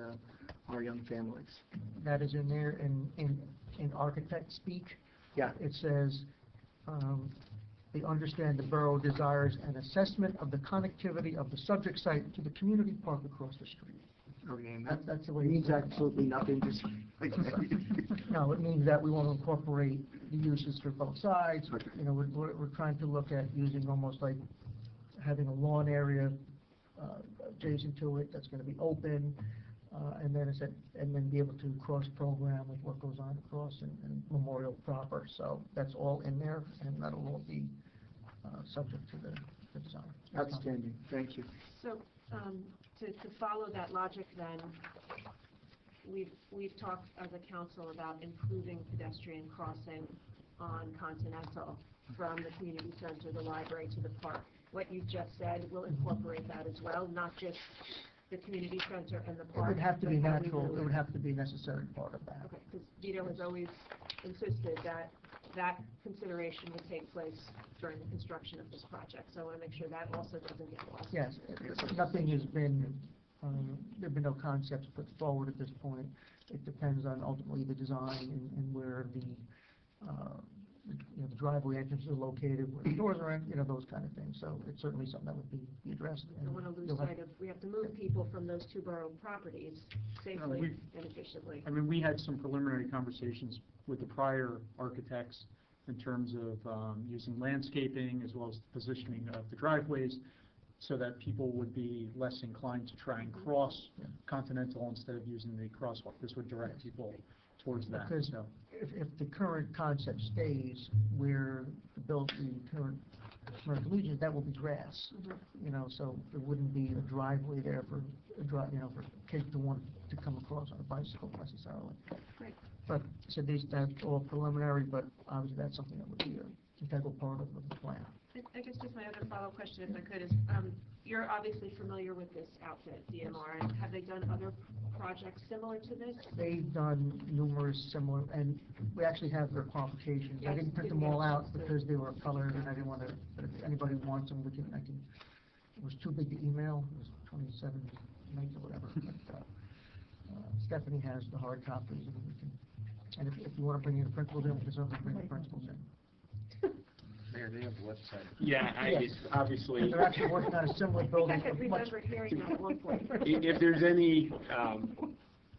[SPEAKER 4] our young families.
[SPEAKER 1] That is in there in architect speak.
[SPEAKER 4] Yeah.
[SPEAKER 1] It says, they understand the borough desires an assessment of the connectivity of the subject site to the community park across the street.
[SPEAKER 4] Okay, and
[SPEAKER 1] That's the way.
[SPEAKER 4] that
[SPEAKER 1] it's
[SPEAKER 4] means
[SPEAKER 1] written.
[SPEAKER 4] absolutely nothing, just.
[SPEAKER 1] No, it means that we want to incorporate the uses for both sides.
[SPEAKER 4] Okay.
[SPEAKER 1] You know, we're trying to look at using almost like having a lawn area adjacent to it that's going to be open, and then be able to cross-program with what goes on across and Memorial proper. So that's all in there, and that'll all be subject to the design.
[SPEAKER 4] Outstanding, thank you.
[SPEAKER 3] So, to follow that logic then, we've talked as a council about improving pedestrian crossing on Continental from the community center, the library to the park. What you just said will incorporate that as well, not just the community center and the
[SPEAKER 1] It
[SPEAKER 3] park.
[SPEAKER 1] would have to be
[SPEAKER 3] but how we
[SPEAKER 1] natural,
[SPEAKER 3] will-
[SPEAKER 1] it would have to be a necessary part of that.
[SPEAKER 3] Okay, because Vito has always insisted that consideration would take place during the construction of this project. So I want to make sure that also doesn't get lost.
[SPEAKER 1] Yes, nothing has been, there've been no concepts put forward at this point. It depends on ultimately the design and where the, you know, the driveway entrances are located, where the doors are in, you know, those kind of things. So it's certainly something that would be addressed.
[SPEAKER 3] I don't want to lose
[SPEAKER 1] you'll have-
[SPEAKER 3] sight of, we have to move people from those two borough properties safely
[SPEAKER 6] we-
[SPEAKER 3] and efficiently.
[SPEAKER 6] I mean, we had some preliminary conversations with the prior architects in terms of using landscaping as well as the positioning of the driveways, so that people would be less inclined to try and cross Continental instead of using the crosswalk. This would direct people towards that,
[SPEAKER 1] Because
[SPEAKER 6] so.
[SPEAKER 1] if the current concept stays where the current American Legion, that will be grass. You know, so there wouldn't be a driveway there for you know, for kids to want to come across on a bicycle necessarily.
[SPEAKER 3] Great.
[SPEAKER 1] But, so that's all preliminary, but obviously that's something that would be an integral part of the plan.
[SPEAKER 3] I guess just my other follow-up question, if I could, is you're obviously familiar with this outfit, DMR, and have they done other projects similar to this?
[SPEAKER 1] They've done numerous similar, and we actually have their qualifications. I
[SPEAKER 3] Yes,
[SPEAKER 1] didn't print
[SPEAKER 3] didn't
[SPEAKER 1] them all
[SPEAKER 3] get a
[SPEAKER 1] out
[SPEAKER 3] chance to.
[SPEAKER 1] because they were colored, and I didn't want to, but if anybody wants them, it was too big to email, it was 27 megs or whatever. But, Stephanie has the hard copies, and we can, and if you want to bring in the principals in, we can certainly bring the principals in.
[SPEAKER 7] Mayor, they have a website. Yeah,
[SPEAKER 1] Yes.
[SPEAKER 7] Obviously,
[SPEAKER 1] They're actually working on a similar
[SPEAKER 3] I think
[SPEAKER 1] building.
[SPEAKER 3] I could
[SPEAKER 1] with much-
[SPEAKER 3] remember hearing that at one point.
[SPEAKER 7] if there's any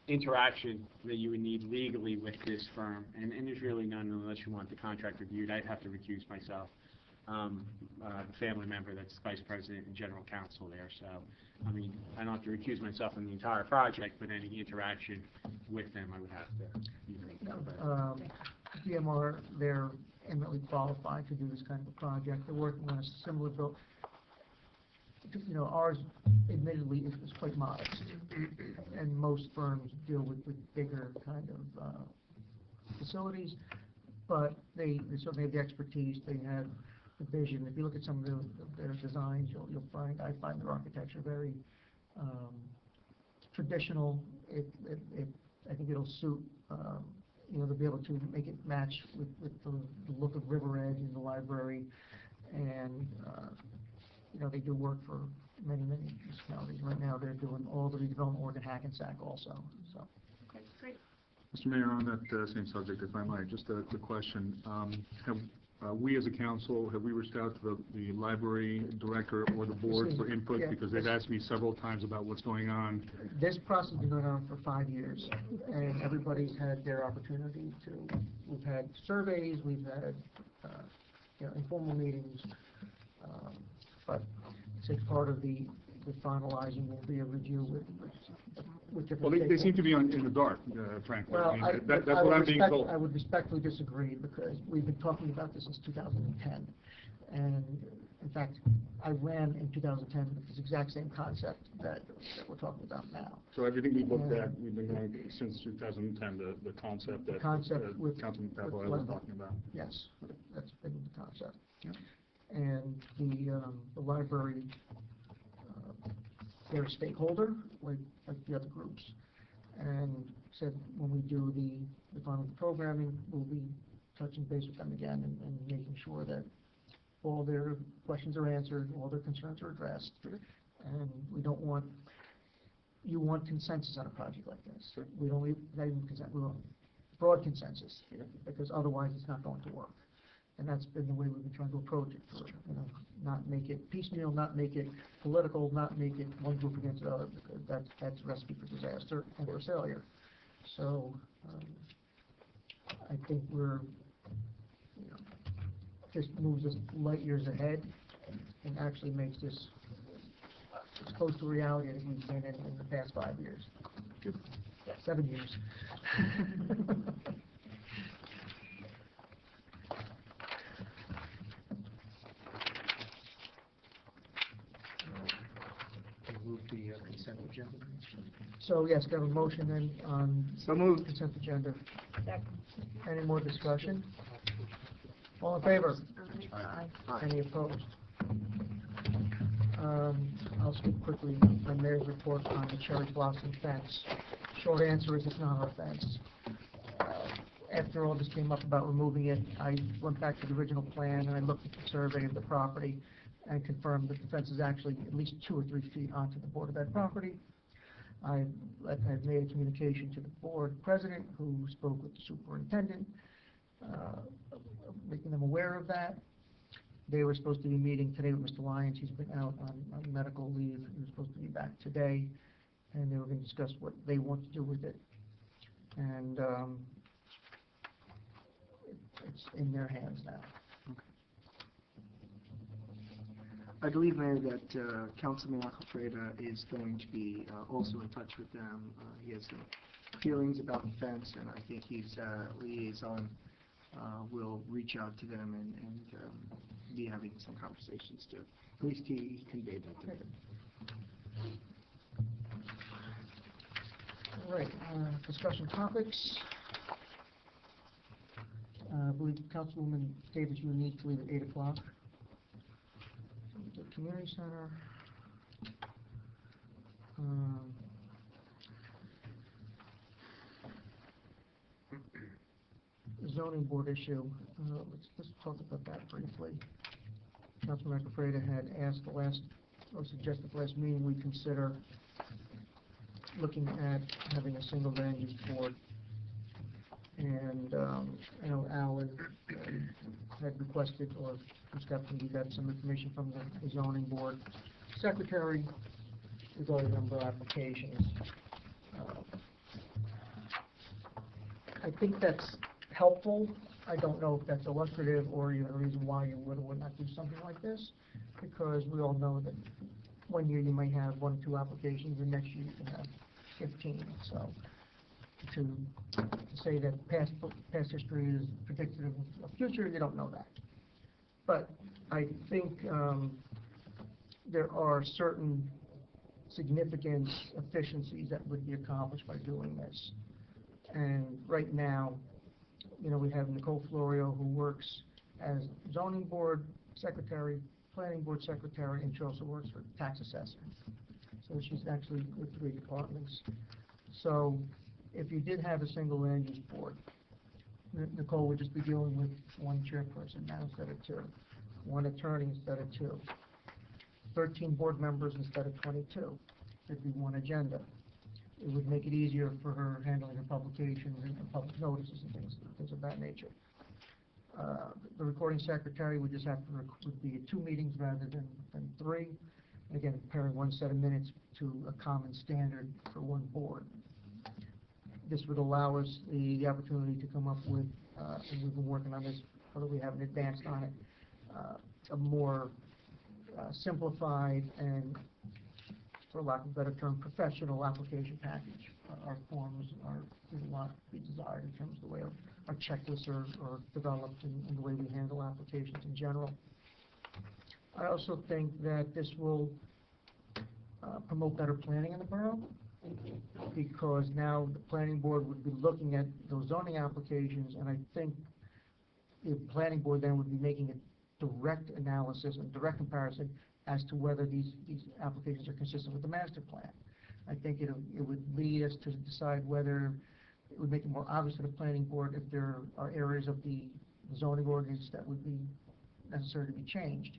[SPEAKER 7] interaction that you would need legally with this firm, and there's really none unless you want the contract reviewed, I'd have to recuse myself. the family member that's vice president and general counsel there. So, I mean, I don't have to recuse myself from the entire project, but any interaction with them, I would have to.
[SPEAKER 1] DMR, they're eminently qualified to do this kind of a project. They're working on a similar build. You know, ours admittedly is quite modest, and most firms deal with bigger kind of facilities, but they certainly have the expertise, they have the vision. If you look at some of their designs, you'll find, I find their architecture very traditional. I think it'll suit, you know, they'll be able to make it match with the look of River Edge in the library, and you know, they do work for many municipalities. Right now, they're doing all the redevelopment work in Hackensack also, so.
[SPEAKER 3] Okay, great.
[SPEAKER 9] Mr. Mayor, on that same subject, if I might, just a question. Have we as a council, have we reached out to the library director or the board for input?
[SPEAKER 1] Yeah.
[SPEAKER 9] Because they've asked me several times about what's going on.
[SPEAKER 1] This process has been going on for 5 years, and everybody's had their opportunity to, we've had surveys, we've had, you know, informal meetings, but I say part of the finalizing will be a review with different
[SPEAKER 9] Well, they seem
[SPEAKER 1] stakeholders.
[SPEAKER 9] to be in the dark, frankly.
[SPEAKER 1] Well,
[SPEAKER 9] I mean,
[SPEAKER 1] I
[SPEAKER 9] that's
[SPEAKER 1] would
[SPEAKER 9] what I'm being told.
[SPEAKER 1] I would respectfully disagree, because we've been talking about this since 2010. And in fact, I ran in 2010 with this exact same concept that we're talking about now.
[SPEAKER 9] So everything we've looked at, we've been going since 2010, the concept that
[SPEAKER 1] with
[SPEAKER 9] Councilman Papala was
[SPEAKER 1] Wendell.
[SPEAKER 9] talking about.
[SPEAKER 1] Yes, that's been the concept.
[SPEAKER 9] Yeah.
[SPEAKER 1] And the library, they're a stakeholder, like the other groups, and said when we do the final programming, we'll be touching base with them again and making sure that all their questions are answered, all their concerns are addressed. And we don't want, you want consensus on a project like this.
[SPEAKER 9] Sure.
[SPEAKER 1] We don't need, not even consent, we want broad consensus, because otherwise it's not going to work. And that's been the way we've been trying to approach it, for, you know, not make it piecemeal, not make it political, not make it one group against the other, because that's a recipe for disaster and for failure. So, I think we're, you know, just moves us light years ahead and actually makes this as close to reality as we've been in the past 5 years.
[SPEAKER 9] Good.
[SPEAKER 1] 7 years.
[SPEAKER 5] Move the consent agenda.
[SPEAKER 1] So yes, got a motion then on
[SPEAKER 4] So moved.
[SPEAKER 1] consent agenda.
[SPEAKER 3] Second.
[SPEAKER 1] Any more discussion? All in favor?
[SPEAKER 3] Aye.
[SPEAKER 1] Any opposed? I'll speak quickly on Mayor's report on the cherry blossom fence. Short answer is it's not our fence. After all this came up about removing it, I went back to the original plan and I looked at the survey of the property and confirmed that the fence is actually at least 2 or 3 feet onto the border of that property. I've made a communication to the board president, who spoke with the superintendent, making them aware of that. They were supposed to be meeting today with Mr. Lyons. He's been out on medical leave. He was supposed to be back today, and they were going to discuss what they want to do with it. And it's in their hands now.
[SPEAKER 4] I believe, Mayor, that Councilman Alfreda is going to be also in touch with them. He has some feelings about the fence, and I think his liaison will reach out to them and be having some conversations too. At least he conveyed that to them.
[SPEAKER 1] All right, discussion topics. I believe Councilwoman Davis, you need to leave at 8 o'clock. The community center. Zoning board issue. Let's talk about that briefly. Councilman Alfreda had asked suggested the last meeting we consider looking at having a single land use board. And I know Alan had requested, or we got some information from the zoning board secretary regarding the number of applications. I think that's helpful. I don't know if that's illustrative or even a reason why you would or would not do something like this, because we all know that one year you might have 1 or 2 applications, and next year you can have 15, so to say that past history is predictive of future, you don't know that. But I think there are certain significant efficiencies that would be accomplished by doing this. And right now, you know, we have Nicole Florio, who works as zoning board secretary, planning board secretary, and she also works for tax assessor. So she's actually with 3 departments. So if you did have a single land use board, Nicole would just be dealing with 1 chairperson now instead of 2, 1 attorney instead of 2, 13 board members instead of 22. There'd be 1 agenda. It would make it easier for her handling her publications and public notices and things of that nature. The recording secretary would just have to would be 2 meetings rather than 3. And again, preparing 1 set of minutes to a common standard for 1 board. This would allow us the opportunity to come up with, and we've been working on this, although we haven't advanced on it, a more simplified and, for lack of a better term, professional application package. Our forms there's a lot to be desired in terms of the way our checklists are developed and the way we handle applications in general. I also think that this will promote better planning in the borough, because now the planning board would be looking at those zoning applications, and I think the planning board then would be making a direct analysis and direct comparison as to whether these applications are consistent with the master plan. I think it would lead us to decide whether it would make it more obvious to the planning board if there are areas of the zoning ordinance that would be necessary to be changed.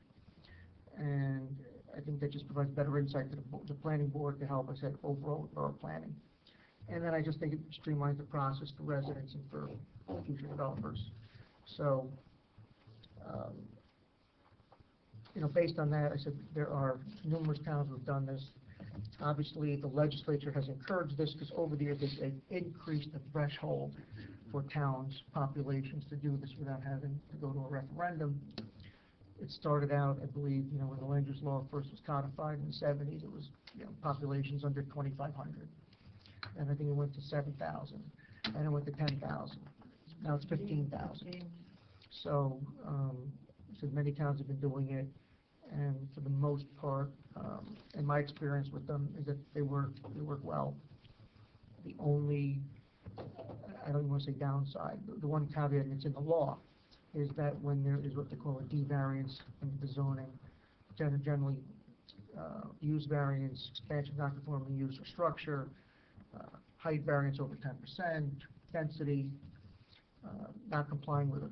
[SPEAKER 1] And I think that just provides better insight to the planning board to help us at overall borough planning. And then I just think it streamlines the process for residents and for future developers. So, you know, based on that, I said there are numerous towns who have done this. Obviously, the legislature has encouraged this because over the years they've increased the threshold for towns' populations to do this without having to go to a referendum. It started out, I believe, you know, when the land use law first was codified in the 70s, it was, you know, populations under 2,500. And I think it went to 7,000, and it went to 10,000. Now it's 15,000. So, so many towns have been doing it, and for the most part, in my experience with them, is that they work well. The only, I don't even want to say downside, the one caveat that's in the law is that when there is what they call a D variance under the zoning, generally use variance, expansion of non-conforming use or structure, height variance over 10%, density, not complying with a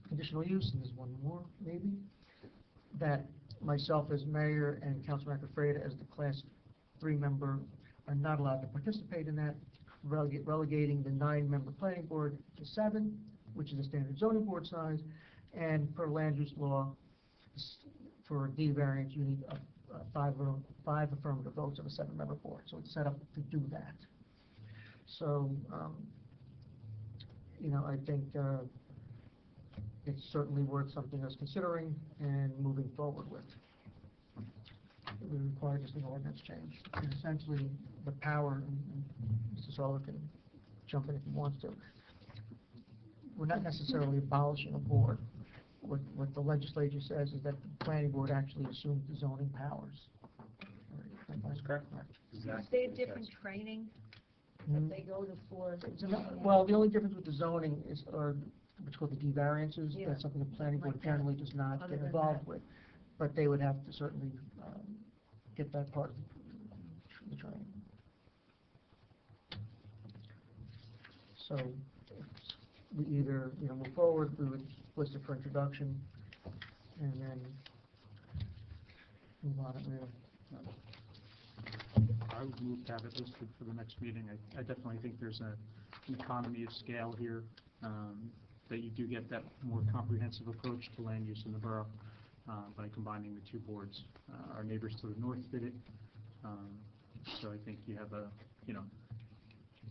[SPEAKER 1] conditional use, and there's one more maybe, that myself as mayor and Councilman Freda as the Class 3 member are not allowed to participate in that, relegating the 9-member planning board to 7, which is a standard zoning board size, and per land use law, for a D variance, you need 5 affirmative votes of a 7-member board. So it's set up to do that. So, you know, I think it's certainly worth something us considering and moving forward with. It would require just an ordinance change. And essentially, the power, and Mr. Soller can jump in if he wants to, we're not necessarily abolishing a board. What the legislature says is that the planning board actually assumes the zoning powers. That's correct.
[SPEAKER 3] Is there different training that they go to for?
[SPEAKER 1] Well, the only difference with the zoning is, what's called the D variances.
[SPEAKER 3] Yeah.
[SPEAKER 1] That's something the planning board
[SPEAKER 3] Like that.
[SPEAKER 1] generally does not
[SPEAKER 3] Other
[SPEAKER 1] get
[SPEAKER 3] than
[SPEAKER 1] involved
[SPEAKER 3] that.
[SPEAKER 1] with. But they would have to certainly get that part of the training. So, we either, you know, move forward, we would list it for introduction, and then move on it later.
[SPEAKER 6] I would move to have it listed for the next meeting. I definitely think there's an economy of scale here, that you do get that more comprehensive approach to land use in the borough by combining the 2 boards. Our neighbors to the north did it, so I think you have a, you know,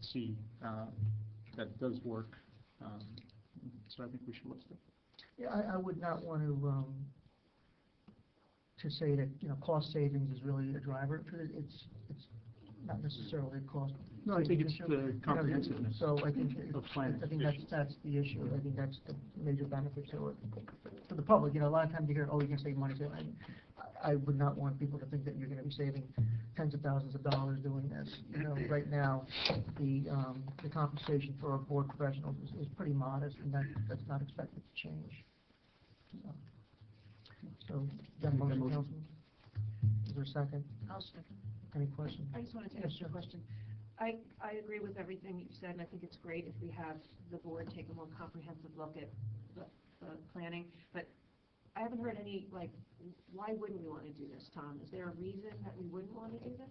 [SPEAKER 6] see that it does work. So I think we should list it.
[SPEAKER 1] Yeah, I would not want to say that, cost savings is really a driver, because it's not necessarily a cost.
[SPEAKER 6] No, I think it's
[SPEAKER 1] issue.
[SPEAKER 6] the comprehensiveness
[SPEAKER 1] So I think,
[SPEAKER 6] of planning.
[SPEAKER 1] I think that's the issue. I think that's the major benefit to it. For the public, a lot of times you hear, oh, you can save money. So I would not want people to think that you're gonna be saving tens of thousands of dollars doing this. Right now, the compensation for our board professionals is pretty modest, and that's not expected to change. So, that motion, Councilman? Is there a second?
[SPEAKER 3] I'll second.
[SPEAKER 1] Any questions?
[SPEAKER 3] I just wanted to
[SPEAKER 1] Yes,
[SPEAKER 3] ask you a
[SPEAKER 1] sure.
[SPEAKER 3] question. I agree with everything you said, and I think it's great if we have the board take a more comprehensive look at the planning, but I haven't heard any, why wouldn't we want to do this, Tom? Is there a reason that we wouldn't want to do this?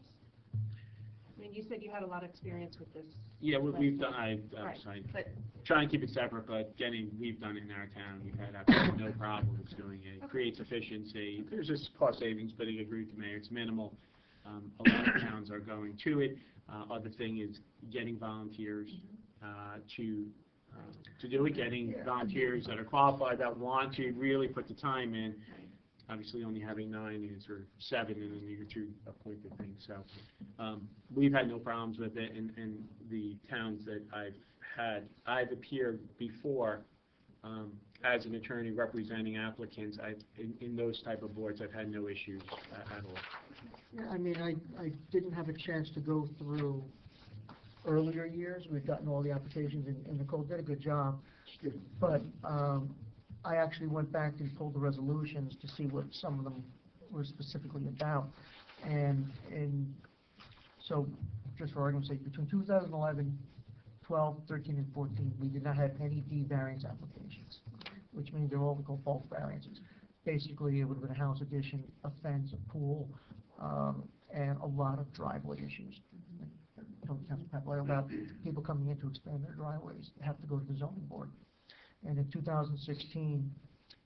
[SPEAKER 3] I mean, you said you had a lot of experience with this.
[SPEAKER 7] Yeah, we've done, I'm
[SPEAKER 3] Right,
[SPEAKER 7] sorry,
[SPEAKER 3] but,
[SPEAKER 7] try and keep it separate, but we've done it in our town, we've had absolutely no problems doing it. It creates efficiency, there's just cost savings, but I agree with the mayor, it's minimal. A lot of towns are going to it. Other thing is getting volunteers to do it, getting volunteers that are qualified, that want to really put the time in. Obviously, only having 9 is, or 7, and then you're 2 appointed things. So we've had no problems with it, and the towns that I've appeared before as an attorney representing applicants. In those type of boards, I've had no issues at all.
[SPEAKER 1] Yeah, I mean, I didn't have a chance to go through earlier years. We've gotten all the applications, and Nicole did a good job. But I actually went back and pulled the resolutions to see what some of them were specifically about. And so, just for argument's sake, between 2011, 12, 13, and 14, we did not have any D variance applications, which means they're all called bulk variances. Basically, it would have been a house addition, a fence, a pool, and a lot of driveway issues. I told Councilor Papalato about people coming in to expand their driveways, they have to go to the zoning board. And in 2016,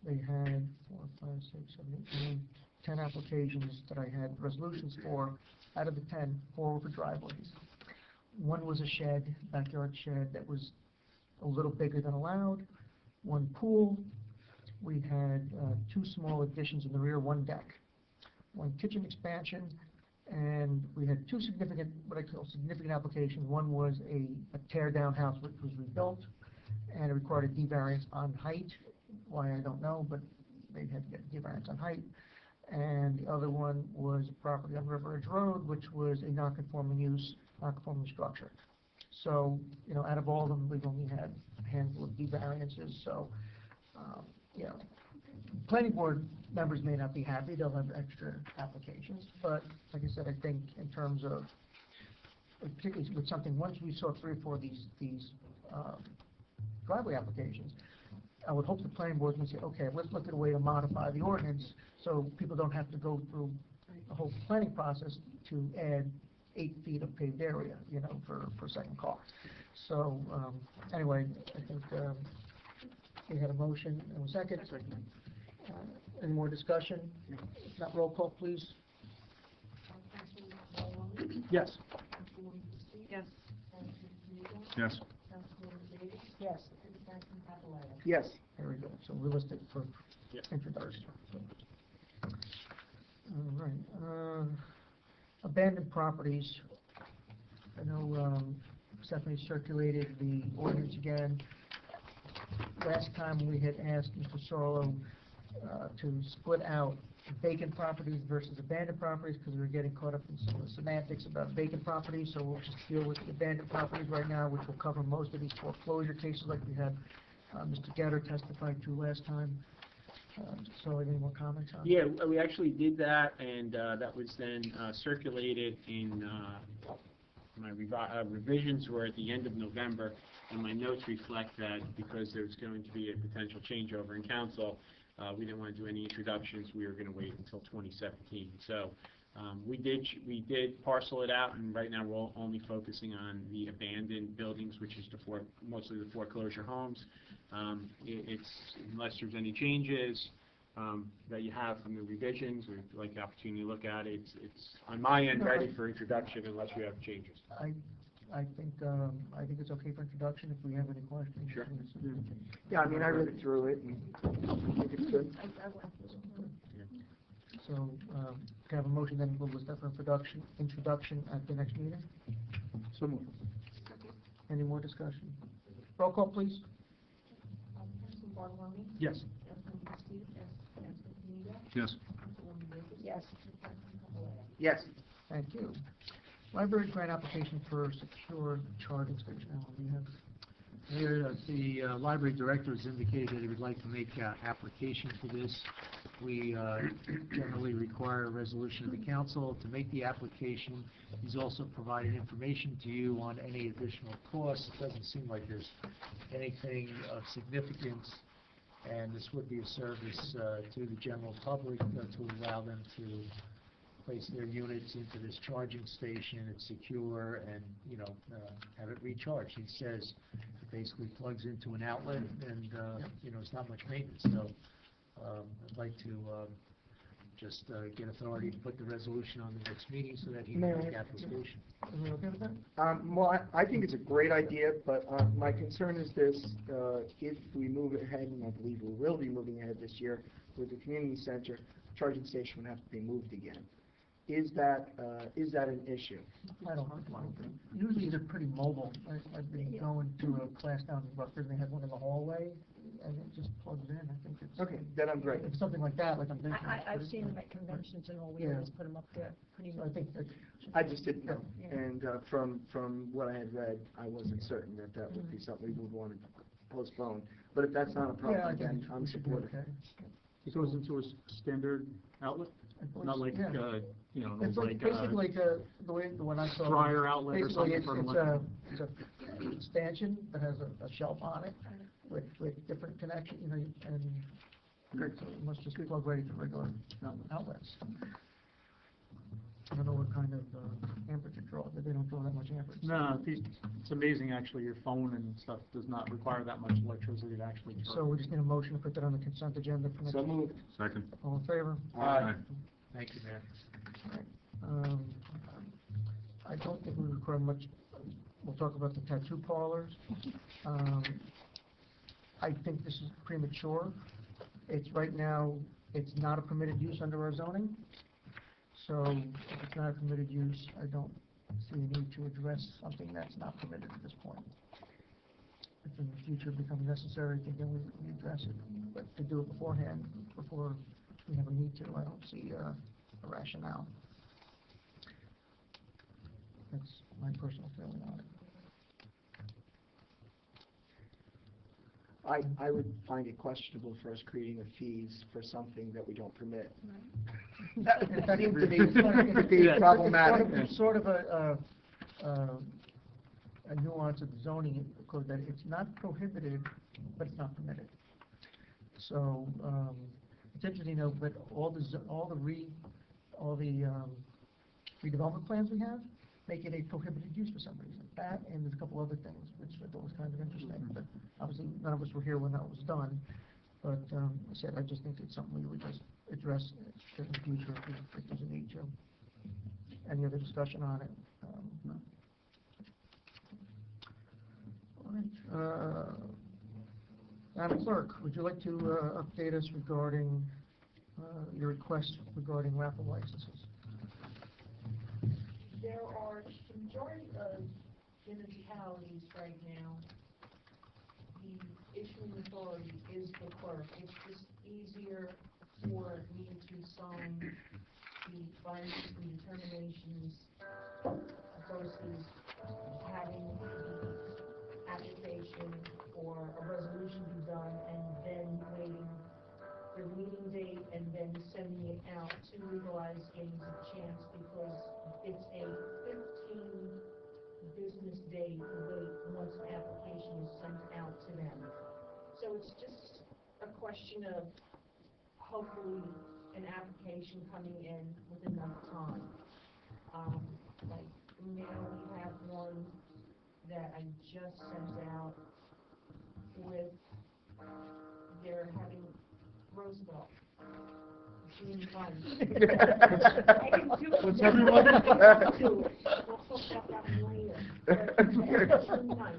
[SPEAKER 1] they had 4, 5, 6, 7, 8, 9, 10 applications that I had resolutions for. Out of the 10, 4 were for driveways. One was a shed, backyard shed, that was a little bigger than allowed. 1 pool. We had 2 small additions in the rear, 1 deck. 1 kitchen expansion, and we had 2 significant, what I call significant applications. One was a tear-down house which was rebuilt, and it required a D variance on height. Why, I don't know, but they had to get a D variance on height. And the other one was a property on River Edge Road, which was a non-conforming use, non-conforming structure. So, out of all of them, we've only had a handful of D variances, so, planning board members may not be happy, they'll have extra applications, but like I said, I think in terms of, particularly with something, once we saw 3 or 4 of these driveway applications, I would hope the planning board would say, okay, let's look at a way to modify the ordinance so people don't have to go through the whole planning process to add 8 feet of paved area, for a second car. So, anyway, I think we had a motion and a second. Any more discussion? If not, roll call, please.
[SPEAKER 6] Yes.
[SPEAKER 3] yes.
[SPEAKER 9] Yes.
[SPEAKER 3] Yes.
[SPEAKER 4] Yes.
[SPEAKER 1] There we go. So we'll list it for introduction. All right. Abandoned properties. I know Stephanie circulated the ordinance again. Last time we had asked Mr. Sorlow to split out vacant properties versus abandoned properties because we were getting caught up in some of the semantics about vacant properties, so we'll just deal with the abandoned properties right now, which will cover most of these foreclosure cases like we had Mr. Getter testified to last time. So any more comments on that?
[SPEAKER 7] Yeah, we actually did that, and that was then circulated in my revisions were at the end of November, and my notes reflect that because there's going to be a potential changeover in council, we didn't want to do any introductions. We were going to wait until 2017. So we did parcel it out, and right now we're only focusing on the abandoned buildings, which is mostly the foreclosure homes. It's unless there's any changes that you have from the revisions, or if you'd like the opportunity to look at it, it's on my end ready for introduction unless you have changes.
[SPEAKER 1] I think it's okay for introduction. If we have any questions.
[SPEAKER 2] Sure.
[SPEAKER 1] please.
[SPEAKER 4] Yeah, I mean, I read through it, and I think it's good.
[SPEAKER 1] So, can I have a motion then we'll list that for introduction at the next meeting?
[SPEAKER 6] So moved.
[SPEAKER 1] Any more discussion? Roll call, please.
[SPEAKER 3] Councilman Bartoloni?
[SPEAKER 6] Yes.
[SPEAKER 3] Councilman Castillo? Councilman Canida?
[SPEAKER 9] Yes.
[SPEAKER 3] Councilwoman Davis?
[SPEAKER 2] Yes.
[SPEAKER 3] Councilman Caballero?
[SPEAKER 4] Yes.
[SPEAKER 1] Thank you. Library grant application for secure charging station. Alan, do you have?
[SPEAKER 5] Here, the library director has indicated that he would like to make application for this. We generally require a resolution of the council to make the application. He's also provided information to you on any additional costs. It doesn't seem like there's anything of significance, and this would be a service to the general public to allow them to place their units into this charging station. It's secure and, have it recharged. He says it basically plugs into an outlet and, it's not much maintenance. So I'd like to just get authority to put the resolution on the next meeting so that he can make the application.
[SPEAKER 1] Are we okay with that?
[SPEAKER 4] Well, I think it's a great idea, but my concern is this, if we move ahead, and I believe we will be moving ahead this year with the community center, charging station would have to be moved again. Is that an issue?
[SPEAKER 1] I don't mind. Usually they're pretty mobile. I've been going to a class down in Rutgers, they had one in the hallway, and it just plugs in. I think it's.
[SPEAKER 4] Okay, then I'm great.
[SPEAKER 1] If it's something like that, like I'm thinking.
[SPEAKER 2] I've seen them at conventions and all, we
[SPEAKER 1] Yeah.
[SPEAKER 2] always put them up there, pretty
[SPEAKER 1] So
[SPEAKER 2] much.
[SPEAKER 1] I think that.
[SPEAKER 4] I just didn't know,
[SPEAKER 2] Yeah.
[SPEAKER 4] and from what I had read, I wasn't certain that that would be something we would want to postpone. But if that's not a
[SPEAKER 1] Yeah, I
[SPEAKER 4] problem,
[SPEAKER 1] think
[SPEAKER 4] then I'm
[SPEAKER 1] we should be
[SPEAKER 4] supportive.
[SPEAKER 1] okay.
[SPEAKER 6] It goes into a standard outlet,
[SPEAKER 1] I believe
[SPEAKER 6] not
[SPEAKER 1] so,
[SPEAKER 6] like,
[SPEAKER 1] yeah. It's like,
[SPEAKER 6] like
[SPEAKER 1] basically like, the one I saw.
[SPEAKER 6] dryer outlet or
[SPEAKER 1] Basically,
[SPEAKER 6] something
[SPEAKER 1] it's,
[SPEAKER 6] for
[SPEAKER 1] it's a stanchion that has a shelf on it with different connections, and so it must just plug right into regular outlets. I don't know what kind of amperage it draws, but they don't draw that much amperage.
[SPEAKER 6] No, it's amazing, actually, your phone and stuff does not require that much electricity to actually charge.
[SPEAKER 1] So we just need a motion to put that on the consent agenda for next.
[SPEAKER 4] So moved.
[SPEAKER 9] Second.
[SPEAKER 1] All in favor?
[SPEAKER 6] Aye.
[SPEAKER 5] Thank you, Mayor.
[SPEAKER 1] I don't think we require much, we'll talk about the tattoo parlors. I think this is premature. Right now, it's not a permitted use under our zoning. So if it's not a permitted use, I don't see a need to address something that's not permitted at this point. If in the future it becomes necessary, I think then we address it. But to do it beforehand, before we have a need to, I don't see a rationale. That's my personal feeling on it.
[SPEAKER 4] I would find it questionable for us creating the fees for something that we don't permit. That seems to be problematic.
[SPEAKER 1] It's sort of a nuance of the zoning code that it's not prohibited, but it's not permitted. So, it's interesting, but all the redevelopment plans we have make it a prohibited use for some reason. That, and there's a couple other things, which I thought was kind of interesting, but obviously none of us were here when that was done. But, I said, I just think it's something we would just address in the future if there's a need to. Any other discussion on it? No. All right. Madam Clerk, would you like to update us regarding your request regarding raffle licenses?
[SPEAKER 10] There are the majority of municipalities right now, the issuing authority is the clerk. It's just easier for me to sign the findings and determinations versus having the application or a resolution be done and then waiting for the meeting date and then sending it out to legalize games of chance, because it's a 15 business day wait once an application is sent out to them. So it's just a question of hopefully an application coming in with enough time. Like now we have one that I just sent out with, they're having Roosevelt. June 1. I can do it.
[SPEAKER 1] What's everyone?
[SPEAKER 10] We'll talk about that one later. But Tonight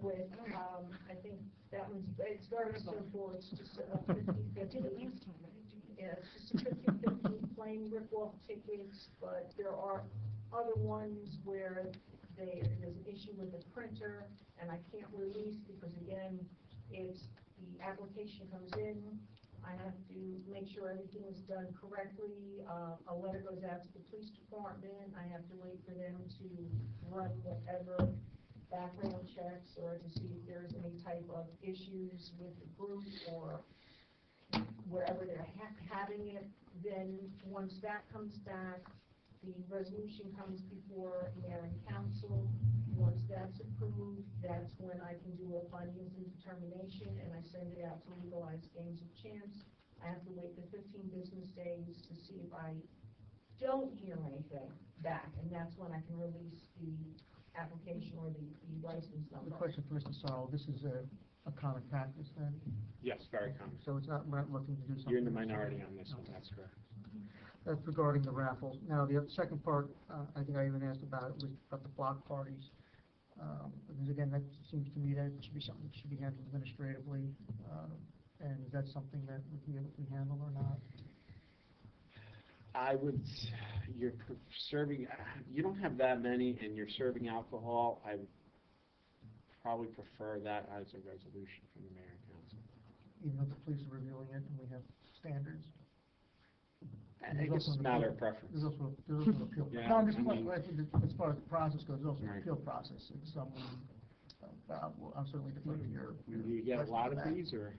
[SPEAKER 10] with, I think that one's, it's very simple, it's just a 50/50. Yeah, it's just a 50/50 plain rip-off tickets, but there are other ones where there's an issue with the printer, and I can't release because again, it's, the application comes in, I have to make sure everything is done correctly, a letter goes out to the police department, I have to wait for them to run whatever background checks or to see if there's any type of issues with the group or wherever they're having it. Then once that comes back, the resolution comes before mayor and council. Once that's approved, that's when I can do a findings and determination, and I send it out to Legalized Games of Chance. I have to wait the 15 business days to see if I don't hear anything back, and that's when I can release the application or the license
[SPEAKER 1] The
[SPEAKER 10] number.
[SPEAKER 1] question for Mr. Sorrell, this is a common practice then?
[SPEAKER 7] Yes, very common.
[SPEAKER 1] So it's not, we're not looking to do something.
[SPEAKER 7] You're in the minority on this one, that's correct.
[SPEAKER 1] That's regarding the raffle. Now, the second part, I think I even asked about it, was about the block parties. Because again, that seems to me that it should be something that should be handled administratively. And is that something that would be able to be handled or not?
[SPEAKER 7] I would, you're serving, you don't have that many and you're serving alcohol, I would probably prefer that as a resolution from the mayor and council.
[SPEAKER 1] Even though the police are reviewing it and we have standards?
[SPEAKER 7] I think it's a matter of preference.
[SPEAKER 1] There's also an appeal.
[SPEAKER 7] Yeah,
[SPEAKER 1] No, I'm just,
[SPEAKER 7] I mean-
[SPEAKER 1] as far as the process goes, there's also an
[SPEAKER 7] Right.
[SPEAKER 1] appeal process. If someone, I'm certainly deferring to your.
[SPEAKER 7] Do you get a lot of these or?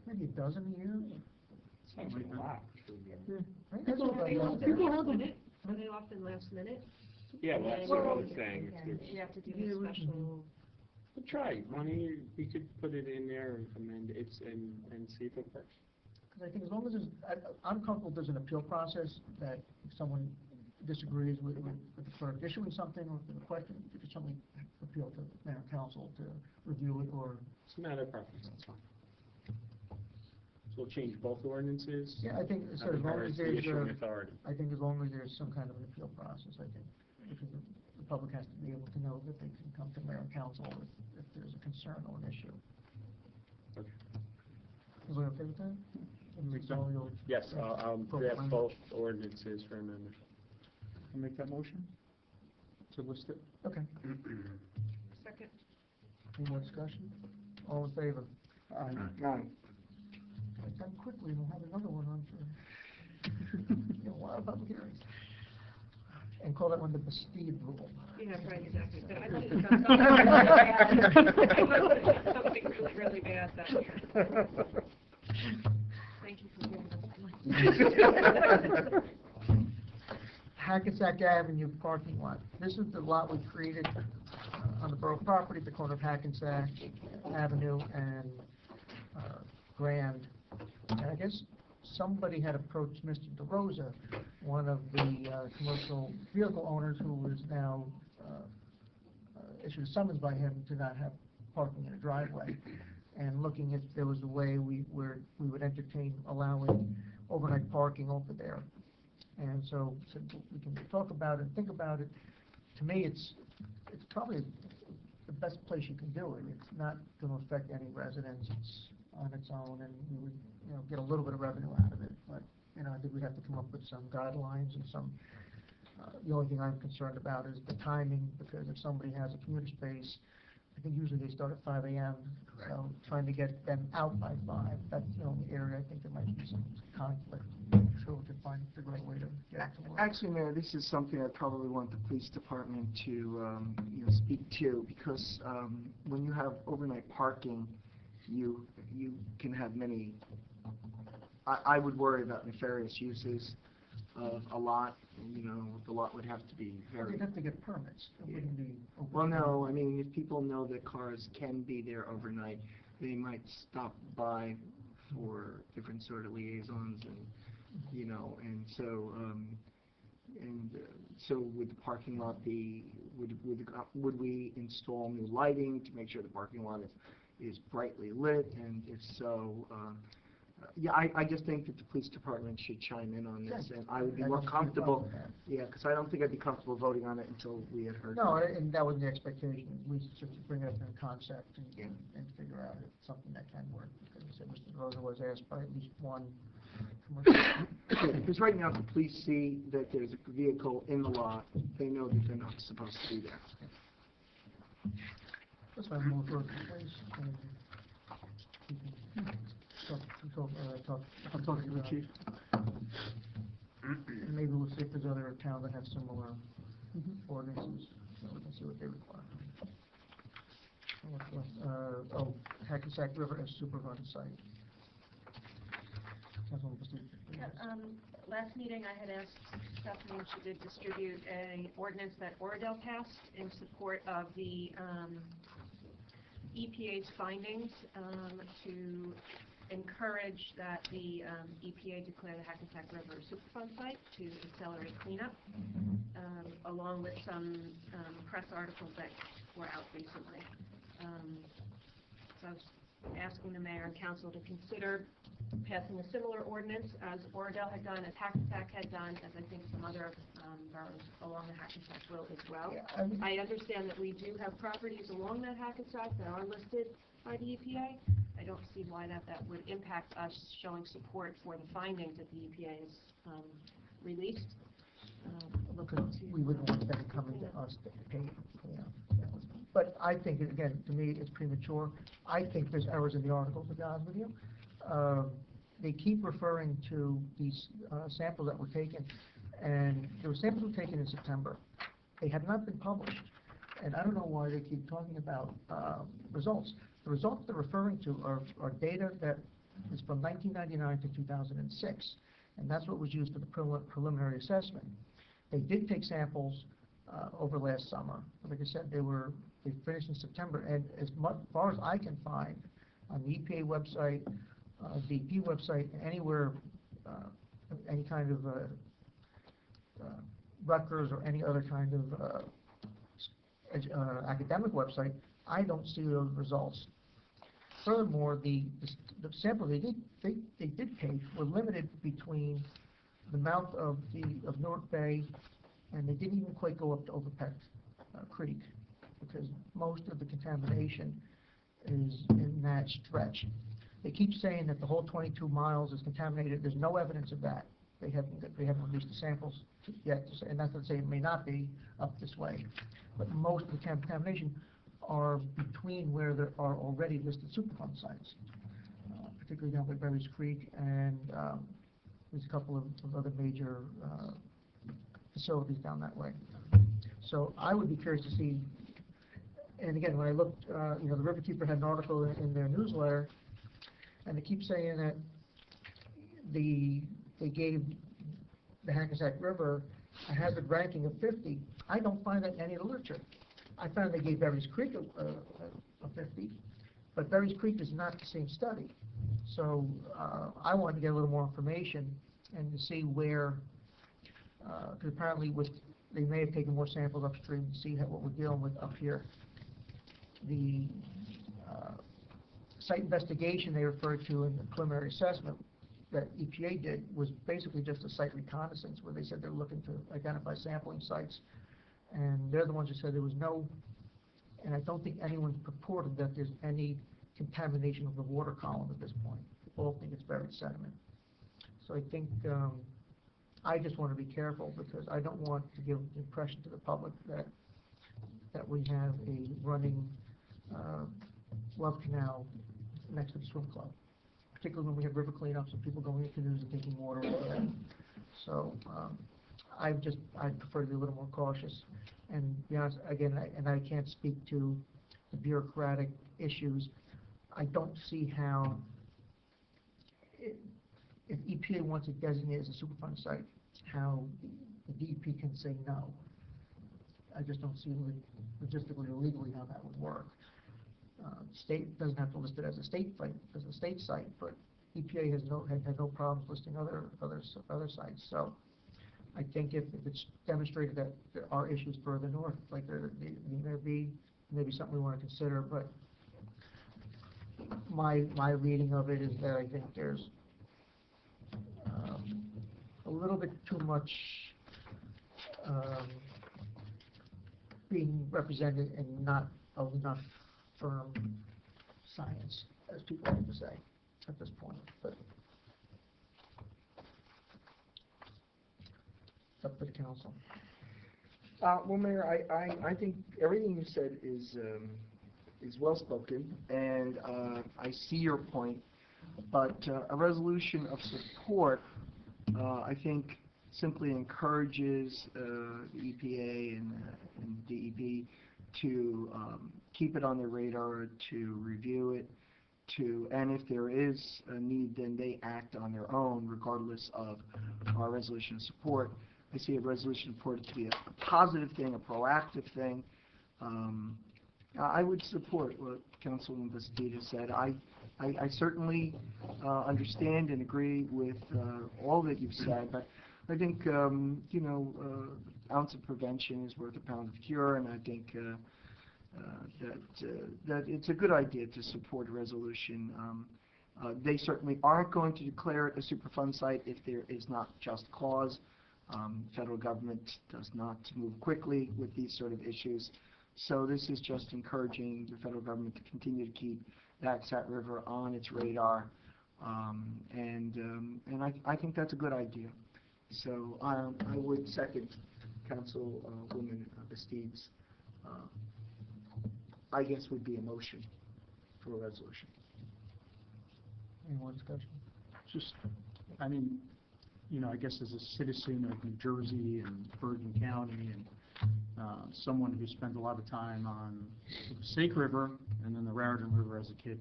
[SPEAKER 1] Maybe a dozen a year.
[SPEAKER 7] Sounds like a lot.
[SPEAKER 1] Right?
[SPEAKER 3] Are they often
[SPEAKER 1] People
[SPEAKER 3] last
[SPEAKER 1] have them.
[SPEAKER 3] minute? Are they often last minute?
[SPEAKER 7] Yeah, well, that's what I was saying.
[SPEAKER 3] You have to do
[SPEAKER 1] Yeah,
[SPEAKER 3] a
[SPEAKER 1] we
[SPEAKER 3] special,
[SPEAKER 7] But try, we could put it in there and amend it and see if it works.
[SPEAKER 1] Because I think as long as there's, I'm comfortable there's an appeal process, that if someone disagrees with the clerk issuing something or with a question, you could certainly appeal to mayor and council to review it or.
[SPEAKER 7] It's a matter of preference, that's fine. So we'll change both ordinances?
[SPEAKER 1] Yeah, I think, so
[SPEAKER 7] Have
[SPEAKER 1] as long
[SPEAKER 7] her
[SPEAKER 1] as
[SPEAKER 7] the
[SPEAKER 1] there's,
[SPEAKER 7] issuing authority.
[SPEAKER 1] I think as long as there's some kind of an appeal process, I think, because the public has to be able to know that they can come to mayor and council if there's a concern or an issue.
[SPEAKER 7] Okay.
[SPEAKER 1] Everybody okay with that? So you'll-
[SPEAKER 7] Yes, I'll draft both ordinances for amendment.
[SPEAKER 6] I'll make that motion to list it.
[SPEAKER 1] Okay,
[SPEAKER 3] second.
[SPEAKER 1] any more discussion? All in favor?
[SPEAKER 6] Aye.
[SPEAKER 1] Done quickly, we'll have another one on for, a lot of public hearings. And call that one the Bastide Rule.
[SPEAKER 3] Yeah, right, exactly. But I must have done something really bad. I must have done something really, really bad that year. Thank you for giving us.
[SPEAKER 1] Hackensack Avenue parking lot. This is the lot we created on the borough property, at the corner of Hackensack Avenue and Grand. And I guess somebody had approached Mr. DeRosa, one of the commercial vehicle owners who was now issued a summons by him to not have parking in a driveway. And looking if there was a way we would entertain allowing overnight parking over there. And so we can talk about it, think about it. To me, it's probably the best place you can do it. It's not going to affect any residents. It's on its own, and we would, get a little bit of revenue out of it. But, I think we'd have to come up with some guidelines and some, the only thing I'm concerned about is the timing, because if somebody has a commuter space, I think usually they start at 5 a.m. So trying to get them out by 5, that's the only area I think there might be some conflict. I'm sure we could find the right way to get it to work.
[SPEAKER 4] Actually, Mayor, this is something I probably want the police department to, speak to, because when you have overnight parking, you can have many, I would worry about nefarious uses of a lot. The lot would have to be very...
[SPEAKER 1] They'd have to get permits. It wouldn't be open.
[SPEAKER 4] Well, no, I mean, if people know that cars can be there overnight, they might stop by for different sort of liaisons and, and so would the parking lot be, would we install new lighting to make sure the parking lot is brightly lit? And if so, Yeah, I just think that the police department should chime in on this, and I would be
[SPEAKER 1] I
[SPEAKER 4] more
[SPEAKER 1] don't see a problem
[SPEAKER 4] comfortable,
[SPEAKER 1] with that.
[SPEAKER 4] yeah, because I don't think I'd be comfortable voting on it until we had heard.
[SPEAKER 1] No, and that was the expectation, at least just to bring it up in concept and figure out if it's something that can work. Because I said Mr. Rosa was asked by at least one commercial.
[SPEAKER 4] Because right now, if the police see that there's a vehicle in the lot, they know that they're not supposed to be there.
[SPEAKER 1] Let's have more for place.
[SPEAKER 4] I'll talk to the chief.
[SPEAKER 1] And maybe we'll see if there's other towns that have similar ordinances, so we can see what they require. Hackensack River as Superfund site. Councilwoman Bastu.
[SPEAKER 3] Last meeting, I had asked Stephanie if she did distribute an ordinance that Oradell passed in support of the EPA's findings to encourage that the EPA declare the Hackensack River a Superfund site to accelerate cleanup, along with some press articles that were out recently. So I was asking the mayor and council to consider passing a similar ordinance as Oradell had done, as Hackensack had done, as I think some other boroughs along the Hackensack will as well.
[SPEAKER 1] Yeah,
[SPEAKER 3] I understand that we do have properties along that Hackensack that are listed by the EPA. I don't see why that would impact us showing support for the findings that the EPA has released.
[SPEAKER 1] Because we wouldn't want them coming to us to pay, But I think, again, to me, it's premature. I think there's errors in the article, to be honest with you. They keep referring to these samples that were taken, and there were samples were taken in September. They have not been published, and I don't know why they keep talking about results. The results they're referring to are data that is from 1999 to 2006, and that's what was used for the preliminary assessment. They did take samples over last summer. Like I said, they finished in September, and as far as I can find on the EPA website, DEP website, anywhere, any kind of Rutgers or any other kind of academic website, I don't see those results. Furthermore, the samples they did take were limited between the mouth of Newark Bay, and they didn't even quite go up to Overpeck Creek, because most of the contamination is in that stretch. They keep saying that the whole 22 miles is contaminated. There's no evidence of that. They haven't released the samples yet, and that's not to say it may not be up this way. But most of the contamination are between where there are already listed Superfund sites, particularly down by Berries Creek, and there's a couple of other major facilities down that way. So I would be curious to see, and again, when I looked, the Riverkeeper had an article in their newsletter, and they keep saying that they gave the Hackensack River a hazard ranking of 50. I don't find that in any literature. I found they gave Berries Creek a 50, but Berries Creek is not the same study. So I wanted to get a little more information and to see where, because apparently they may have taken more samples upstream to see what we're dealing with up here. The site investigation they referred to in the preliminary assessment that EPA did was basically just a site reconnaissance, where they said they're looking to identify sampling sites, and they're the ones who said there was no, and I don't think anyone purported that there's any contamination of the water column at this point. They all think it's buried sediment. So I think I just want to be careful, because I don't want to give the impression to the public that we have a running love canal next to the swim club, particularly when we have river cleanups and people going in canoes and taking water over there. So I prefer to be a little more cautious. And to be honest, again, I can't speak to the bureaucratic issues. I don't see how, if EPA wants it designated as a Superfund site, how the DEP can say no. I just don't see logistically or legally how that would work. State doesn't have to list it as a state site, but EPA has had no problems listing other sites. So I think if it's demonstrated that there are issues further north, like there may be something we want to consider. But my reading of it is that I think there's a little bit too much being represented and not enough firm science, as people like to say at this point, but it's up to the council.
[SPEAKER 4] Well, Mayor, I think everything you said is well spoken, and I see your point, but a resolution of support, I think, simply encourages the EPA and DEP to keep it on their radar, to review it, and if there is a need, then they act on their own, regardless of our resolution of support. I see a resolution of support to be a positive thing, a proactive thing. I would support what Councilwoman Bastida said. I certainly understand and agree with all that you've said, but I think, ounce of prevention is worth a pound of cure, and I think that it's a good idea to support a resolution. They certainly aren't going to declare it a Superfund site if there is not just cause. Federal government does not move quickly with these sort of issues, so this is just encouraging the federal government to continue to keep the Nagsat River on its radar, and I think that's a good idea. So I would second Councilwoman Bastide's, I guess would be a motion for a resolution.
[SPEAKER 1] Any more discussion?
[SPEAKER 6] Just, I mean, I guess as a citizen of New Jersey and Bergen County and someone who spent a lot of time on the Snake River and then the Raritan River as a kid.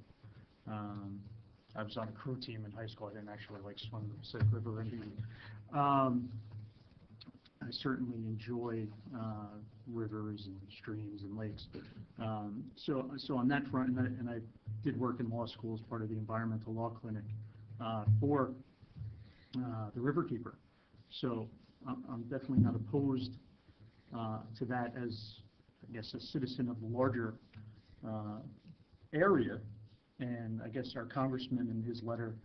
[SPEAKER 6] I was on a crew team in high school. I didn't actually swim the Pacific River. I certainly enjoy rivers and streams and lakes. So on that front, and I did work in law school as part of the environmental law clinic for the Riverkeeper. So I'm definitely not opposed to that as, I guess, a citizen of the larger area. And I guess our congressman in his letter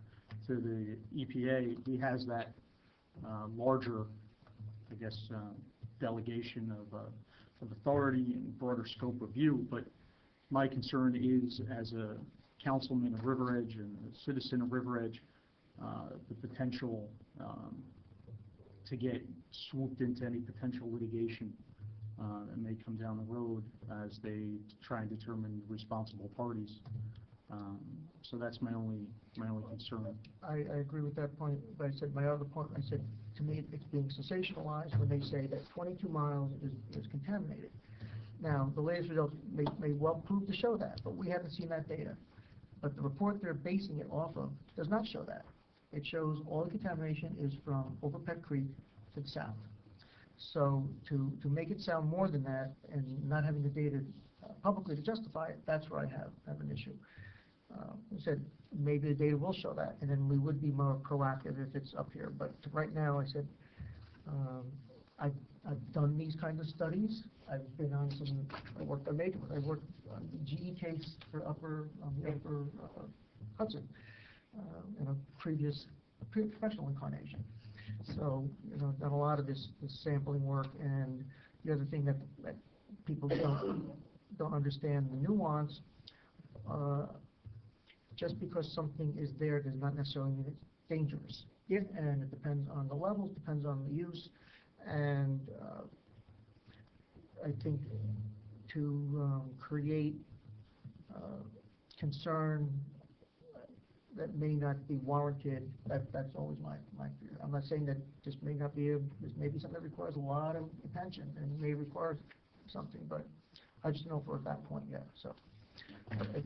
[SPEAKER 6] to the EPA, he has that larger, I guess, delegation of authority and broader scope of view. But my concern is, as a councilman of River Edge and a citizen of River Edge, the potential to get swooped into any potential litigation that may come down the road as they try and determine responsible parties. So that's my only concern.
[SPEAKER 1] I agree with that point, but I said my other point, I said, to me, it's being sensationalized when they say that 22 miles is contaminated. Now, the latest results may well prove to show that, but we haven't seen that data. But the report they're basing it off of does not show that. It shows all the contamination is from Overpet Creek to the south. So to make it sound more than that and not having the data publicly to justify it, that's where I have an issue. I said maybe the data will show that, and then we would be more proactive if it's up here. But right now, I said I've done these kinds of studies. I've been on some. I worked on the GE case for the upper Hudson in a previous professional incarnation. So I've done a lot of this sampling work, and the other thing that people don't understand the nuance. Just because something is there does not necessarily mean it's dangerous. Yeah. And it depends on the levels, depends on the use, and I think to create concern that may not be warranted, that's always my fear. I'm not saying that this may not be this may be something that requires a lot of attention and may require something, but I just don't know if we're at that point yet. So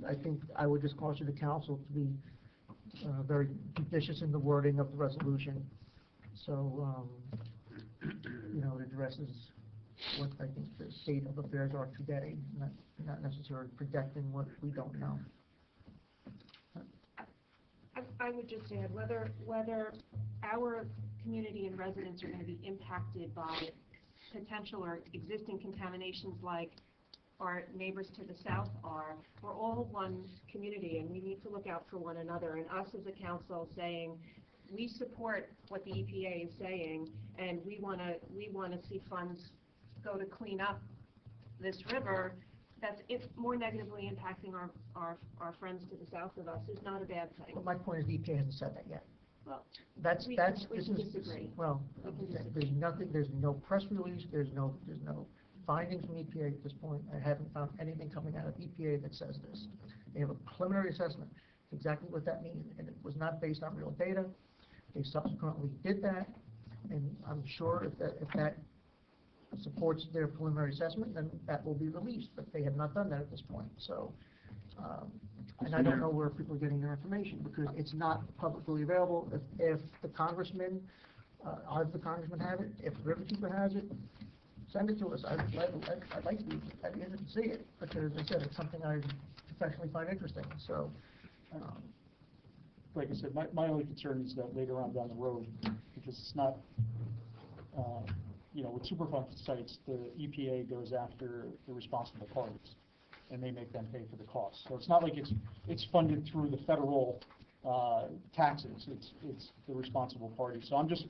[SPEAKER 1] I think I would just caution the council to be very judicious in the wording of the resolution. So it addresses what I think the state of affairs are today, not necessarily projecting what we don't know.
[SPEAKER 3] I would just add whether our community and residents are going to be impacted by potential or existing contaminations like our neighbors to the south are. We're all one community, and we need to look out for one another. And us as a council saying we support what the EPA is saying, and we wanna see funds go to clean up this river, that's more negatively impacting our friends to the south of us is not a bad thing.
[SPEAKER 1] Well, my point is the EPA hasn't said that yet.
[SPEAKER 3] Well,
[SPEAKER 1] That's,
[SPEAKER 3] we
[SPEAKER 1] that's,
[SPEAKER 3] can
[SPEAKER 1] this is,
[SPEAKER 3] disagree.
[SPEAKER 1] well,
[SPEAKER 3] We can disagree.
[SPEAKER 1] there's nothing, there's no press release, there's no findings from EPA at this point. I haven't found anything coming out of EPA that says this. They have a preliminary assessment, exactly what that means, and it was not based on real data. They subsequently did that, and I'm sure if that supports their preliminary assessment, then that will be released, but they have not done that at this point, so, and I don't know where people are getting their information, because it's not publicly available. If the congressman, either the congressman have it, if the Riverkeeper has it, send it to us. I'd like to, I'd be interested to see it, because as I said, it's something I professionally find interesting, so,
[SPEAKER 6] Like I said, my only concern is that later on down the road, because it's not, with Superfund sites, the EPA goes after the responsible parties, and they make them pay for the cost. So it's not like it's funded through the federal taxes. It's the responsible party. So I'm just,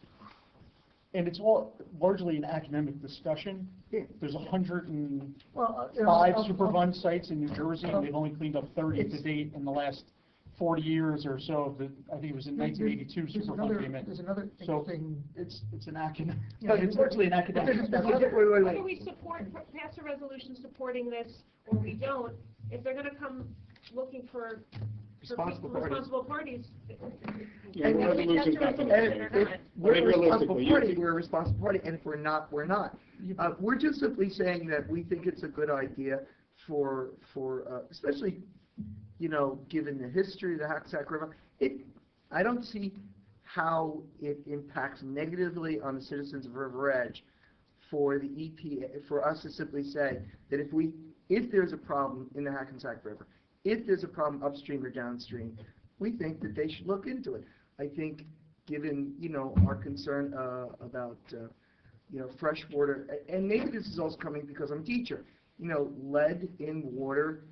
[SPEAKER 6] and it's all largely an academic discussion. There's 105 Superfund sites in New Jersey, and they've only cleaned up 30 to date in the last 40 years or so. I think it was in 1982 Superfund came in.
[SPEAKER 1] There's another
[SPEAKER 6] So
[SPEAKER 1] thing.
[SPEAKER 6] it's an academic,
[SPEAKER 1] Yeah,
[SPEAKER 6] it's virtually an academic discussion.
[SPEAKER 3] Whether we pass a resolution supporting this, or we don't, if they're gonna come looking for responsible parties.
[SPEAKER 7] Yeah,
[SPEAKER 3] whether we pass a
[SPEAKER 7] resolution's not gonna
[SPEAKER 3] resolution or
[SPEAKER 4] If
[SPEAKER 3] not.
[SPEAKER 4] we're a responsible
[SPEAKER 7] realistically,
[SPEAKER 4] party,
[SPEAKER 7] you-
[SPEAKER 4] we're a responsible party, and if we're not, we're not. We're just simply saying that we think it's a good idea for especially, given the history of the Hackensack River. I don't see how it impacts negatively on the citizens of River Edge for the EPA, for us to simply say that if there's a problem in the Hackensack River, if there's a problem upstream or downstream, we think that they should look into it. I think, given, our concern about, fresh water, and maybe this is also coming because I'm a teacher, lead in water,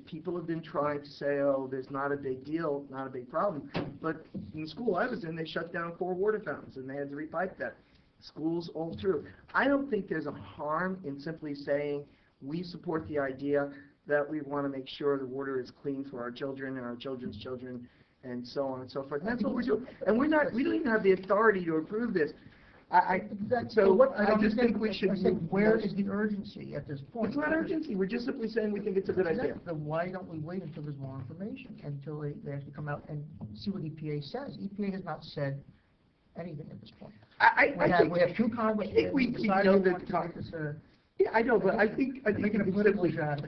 [SPEAKER 4] people have been trying to say, oh, there's not a big deal, not a big problem, but in the school I was in, they shut down 4 water fountains, and they had to repipe that. Schools all through. I don't think there's a harm in simply saying we support the idea that we want to make sure the water is clean for our children and our children's children, and so on and so forth. And that's what we're doing. And we don't even have the authority to approve this. I just think we should.
[SPEAKER 1] Where is the urgency at this point?
[SPEAKER 4] It's not urgency. We're just simply saying we think it's a good idea.
[SPEAKER 1] Then why don't we wait until there's more information, until they actually come out and see what EPA says? EPA has not said anything at this point. We have 2 congressmen.
[SPEAKER 4] I think we know that. Yeah, I know, but I think
[SPEAKER 1] making a
[SPEAKER 4] it's
[SPEAKER 1] political
[SPEAKER 4] simply.
[SPEAKER 1] job.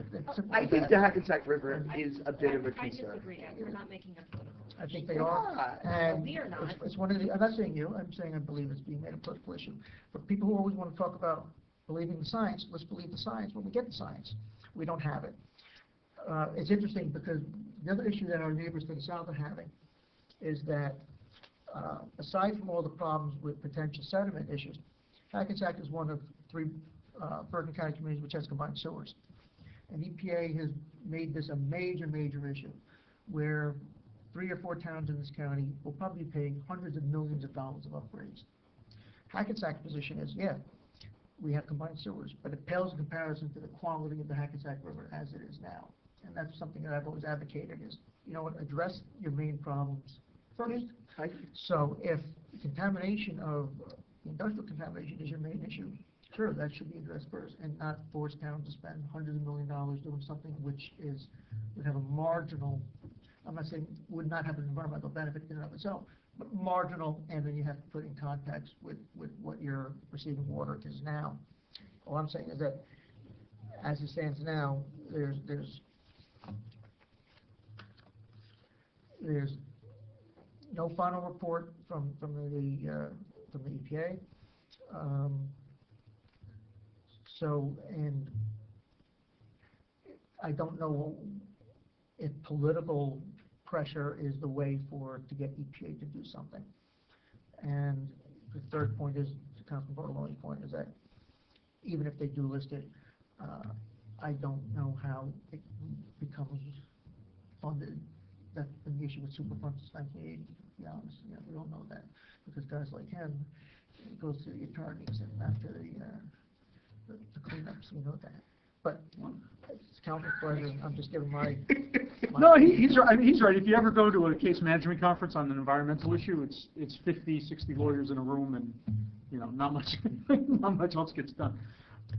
[SPEAKER 4] I think the Hackensack River is a bit of a
[SPEAKER 3] I
[SPEAKER 4] concern.
[SPEAKER 3] disagree, we're not making a political.
[SPEAKER 1] I think they are. And
[SPEAKER 3] We are not.
[SPEAKER 1] it's one of the, I'm not saying you, I'm saying I believe it's being made a political issue. For people who always want to talk about believing the science, let's believe the science when we get the science. We don't have it. It's interesting because the other issue that our neighbors to the south are having is that aside from all the problems with potential sediment issues, Hackensack is one of 3 Bergen County communities which has combined sewers. And EPA has made this a major, major issue, where 3 or 4 towns in this county will probably be paying hundreds of millions of dollars of upgrades. Hackensack's position is, yeah, we have combined sewers, but it pales in comparison to the quality of the Hackensack River as it is now. And that's something that I've always advocated is, address your main problems first. So if contamination of, industrial contamination is your main issue, sure, that should be addressed first, and not force towns to spend hundreds of millions of dollars doing something which would have a marginal, I'm not saying would not have an environmental benefit in and of itself, but marginal, and then you have to put in context with what your receiving water is now. All I'm saying is that, as it stands now, there's no final report from the EPA. And I don't know if political pressure is the way to get EPA to do something. And the third point is, to Councilman Bartolone's point, is that even if they do list it, I don't know how it becomes funded. That's been the issue with Superfund since 1980. to be honest, we all know that, because guys like him, it goes to the attorneys and not to the cleanups, we know that. But it's council's pleasure, I'm just giving my.
[SPEAKER 6] No, he's right. I mean, he's right. If you ever go to a case management conference on an environmental issue, it's 50, 60 lawyers in a room, and not much else gets done.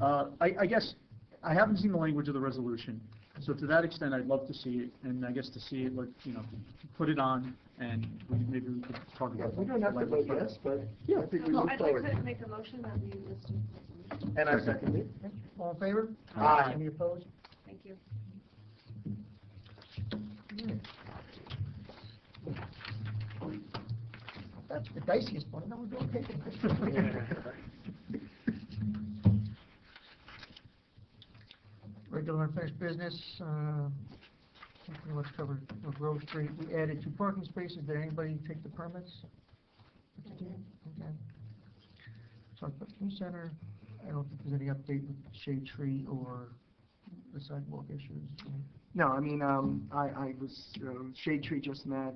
[SPEAKER 6] I guess I haven't seen the language of the resolution, so to that extent, I'd love to see it, and I guess to see it, like, put it on, and maybe we could talk about.
[SPEAKER 4] We don't have to vote yes, but I think we move
[SPEAKER 3] I'd
[SPEAKER 4] forward.
[SPEAKER 3] like to make a motion that we list it.
[SPEAKER 4] And I second it.
[SPEAKER 1] All in favor?
[SPEAKER 4] Aye.
[SPEAKER 1] Any opposed?
[SPEAKER 3] Thank you.
[SPEAKER 1] That's the diciest one, no, we're doing paper. Regular unfinished business, pretty much covered Grove Street. We added 2 parking spaces. Did anybody take the permits? Okay. Talked about the community center. I don't think there's any update with Shade Tree or the sidewalk issues.
[SPEAKER 4] No, I mean, I was, Shade Tree just met,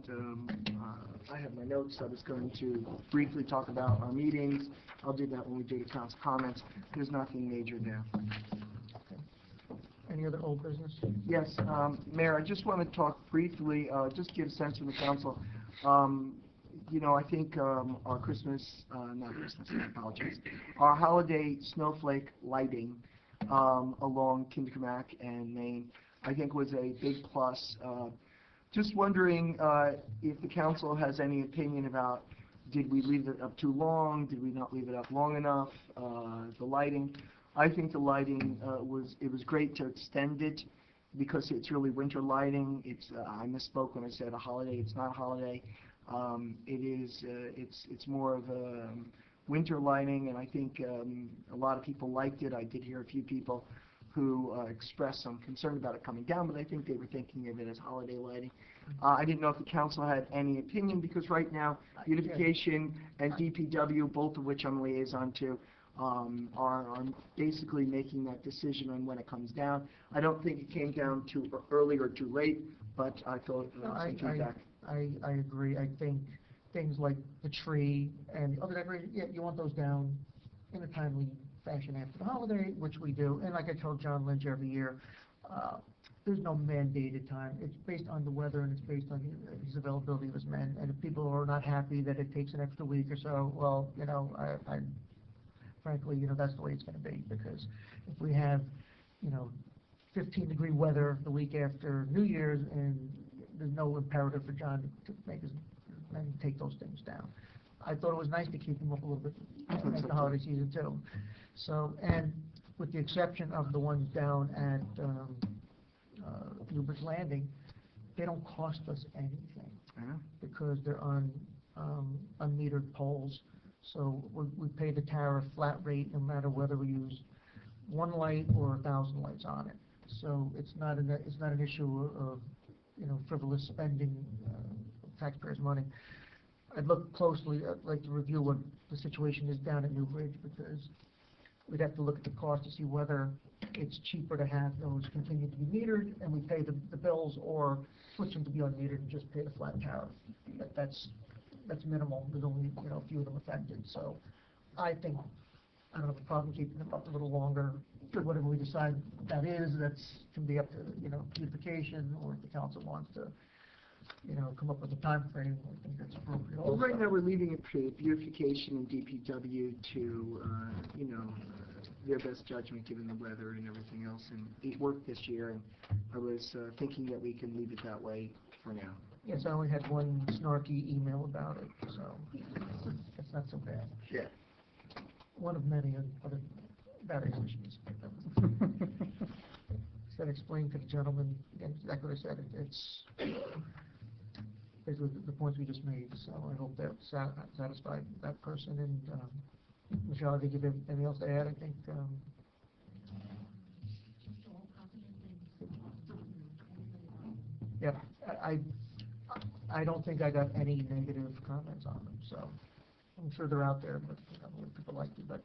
[SPEAKER 4] I have my notes, I was going to briefly talk about our meetings. I'll do that when we do the council comments. There's nothing major there.
[SPEAKER 1] Any other old business?
[SPEAKER 4] Yes, Mayor, I just want to talk briefly, just give a sense to the council. I think our Christmas, not Christmas, I apologize, our holiday snowflake lighting along Kindermack and Main, I think was a big plus. Just wondering if the council has any opinion about, did we leave it up too long? Did we not leave it up long enough? The lighting. I think the lighting it was great to extend it because it's really winter lighting. I misspoke when I said a holiday. It's not a holiday. It's more of a winter lighting, and I think a lot of people liked it. I did hear a few people who expressed some concern about it coming down, but I think they were thinking of it as holiday lighting. I didn't know if the council had any opinion, because right now, beautification and DPW, both of which I'm liaison to, are basically making that decision on when it comes down. I don't think it came down too early or too late, but I thought some feedback.
[SPEAKER 1] I agree. I think things like the tree and other decorations, you want those down in a timely fashion after the holiday, which we do. And like I told John Lynch every year, there's no mandated time. It's based on the weather, and it's based on his availability of his men. And if people are not happy that it takes an extra week or so, well, I frankly, that's the way it's going to be. Because if we have, 15-degree weather the week after New Year's, and there's no imperative for John to make his men take those things down. I thought it was nice to keep them up a little bit at the holiday season too. So, and with the exception of the ones down at Newbridge Landing, they don't cost us anything because they're on unmetered poles. So we pay the tariff flat rate no matter whether we use 1 light or 1,000 lights on it. So it's not an issue of frivolous spending taxpayers' money. I'd look closely. I'd like to review what the situation is down at Newbridge, because we'd have to look at the cost to see whether it's cheaper to have those continue to be metered and we pay the bills, or switch them to be unmetered and just pay the flat tariff. That's minimal. There's only a few of them affected. So I think I don't have a problem keeping them up a little longer. Whatever we decide that's can be up to beautification, or if the council wants to come up with a time frame, I think that's appropriate.
[SPEAKER 4] Well, right now we're leaving it to beautification and DPW to their best judgment given the weather and everything else, and it worked this year, and I was thinking that we can leave it that way for now.
[SPEAKER 1] Yes, I only had one snarky email about it, so it's not so bad.
[SPEAKER 4] Yeah.
[SPEAKER 1] One of many other various issues. Said explain to the gentleman, again, exactly what I said, it's basically the points we just made, so I hope that satisfied that person. And Michelle, I think if you have anything else to add, I think yeah, I don't think I got any negative comments on them, so I'm sure they're out there, but people like it, but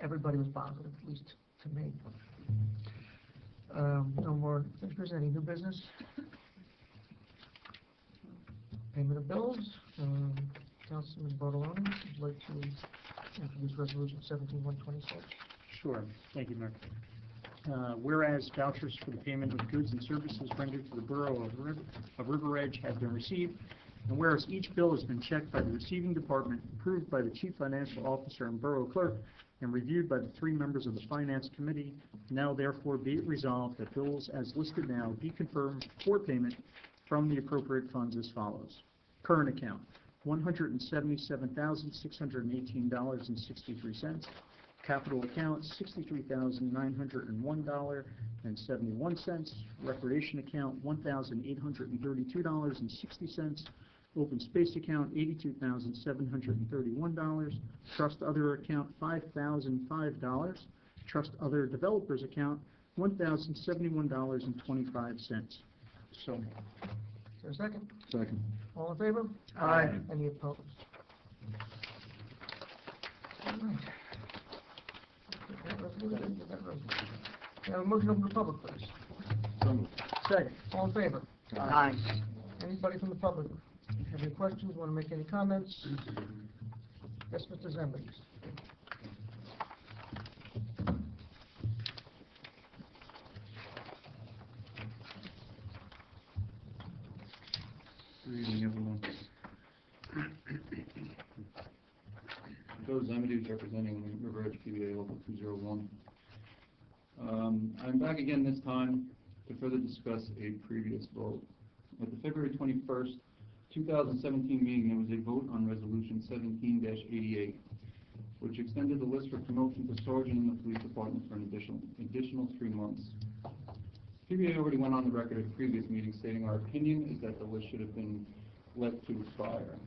[SPEAKER 1] everybody was positive, at least to me. No more finished business. Any new business? Payment of bills? Councilman Bartoloni, would like to introduce Resolution 17126.
[SPEAKER 6] Sure. Thank you, Mayor. Whereas vouchers for the payment of goods and services rendered to the Borough of River Edge have been received, and whereas each bill has been checked by the receiving department, approved by the Chief Financial Officer and Borough Clerk, and reviewed by the 3 members of the Finance Committee, now therefore be it resolved that bills as listed now be confirmed for payment from the appropriate funds as follows. Current account, $177,618.63. Capital account, $63,901.71. Recreation account, $1,832.60. Open space account, $82,731. Trust other account, $5,005. Trust other developers account, $1,071.25. So moved.
[SPEAKER 1] Is there a second?
[SPEAKER 9] Second.
[SPEAKER 1] All in favor?
[SPEAKER 4] Aye.
[SPEAKER 1] Any opposed? All right. Get that resolution, get that resolution. Now, a motion open to the public, please.
[SPEAKER 9] So moved.
[SPEAKER 1] Second. All in favor?
[SPEAKER 4] Aye.
[SPEAKER 1] Anybody from the public have any questions, want to make any comments? Yes, Mr. Zembis.
[SPEAKER 11] Good evening, everyone. Joe Zemedy, representing River Edge PBA Local 201. I'm back again this time to further discuss a previous vote. At the February 21st, 2017 meeting, there was a vote on Resolution 17-88, which extended the list for promotion to sergeant in the police department for an additional 3 months. PBA already went on the record at previous meetings stating our opinion is that the list should have been let to expire.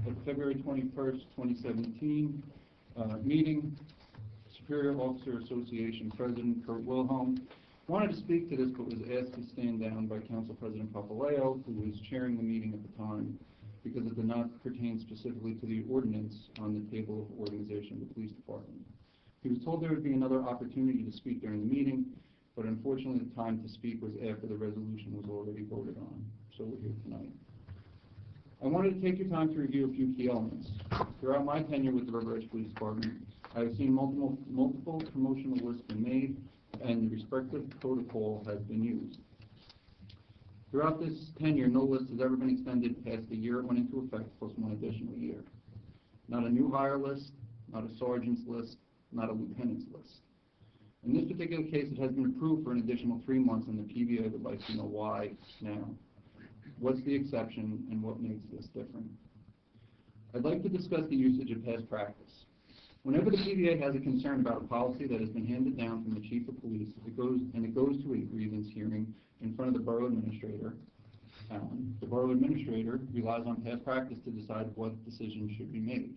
[SPEAKER 11] At the February 21st, 2017 meeting, Superior Officer Association President Kurt Wilhelm wanted to speak to this but was asked to stand down by Council President Papaleo, who was chairing the meeting at the time, because it did not pertain specifically to the ordinance on the table of organization of the police department. He was told there would be another opportunity to speak during the meeting, but unfortunately the time to speak was after the resolution was already voted on, so we're here tonight. I wanted to take your time to review a few key elements. Throughout my tenure with the River Edge Police Department, I have seen multiple promotional lists been made, and the respective protocol has been used. Throughout this tenure, no list has ever been extended past the year it went into effect, plus 1 additional year. Not a new hire list, not a sergeant's list, not a lieutenant's list. In this particular case, it has been approved for an additional 3 months, and the PBA would like to know why now. What's the exception, and what makes this different? I'd like to discuss the usage of past practice. Whenever the PBA has a concern about a policy that has been handed down from the Chief of Police, it goes to a grievance hearing in front of the Borough Administrator, Alan. The Borough Administrator relies on past practice to decide what decisions should be made.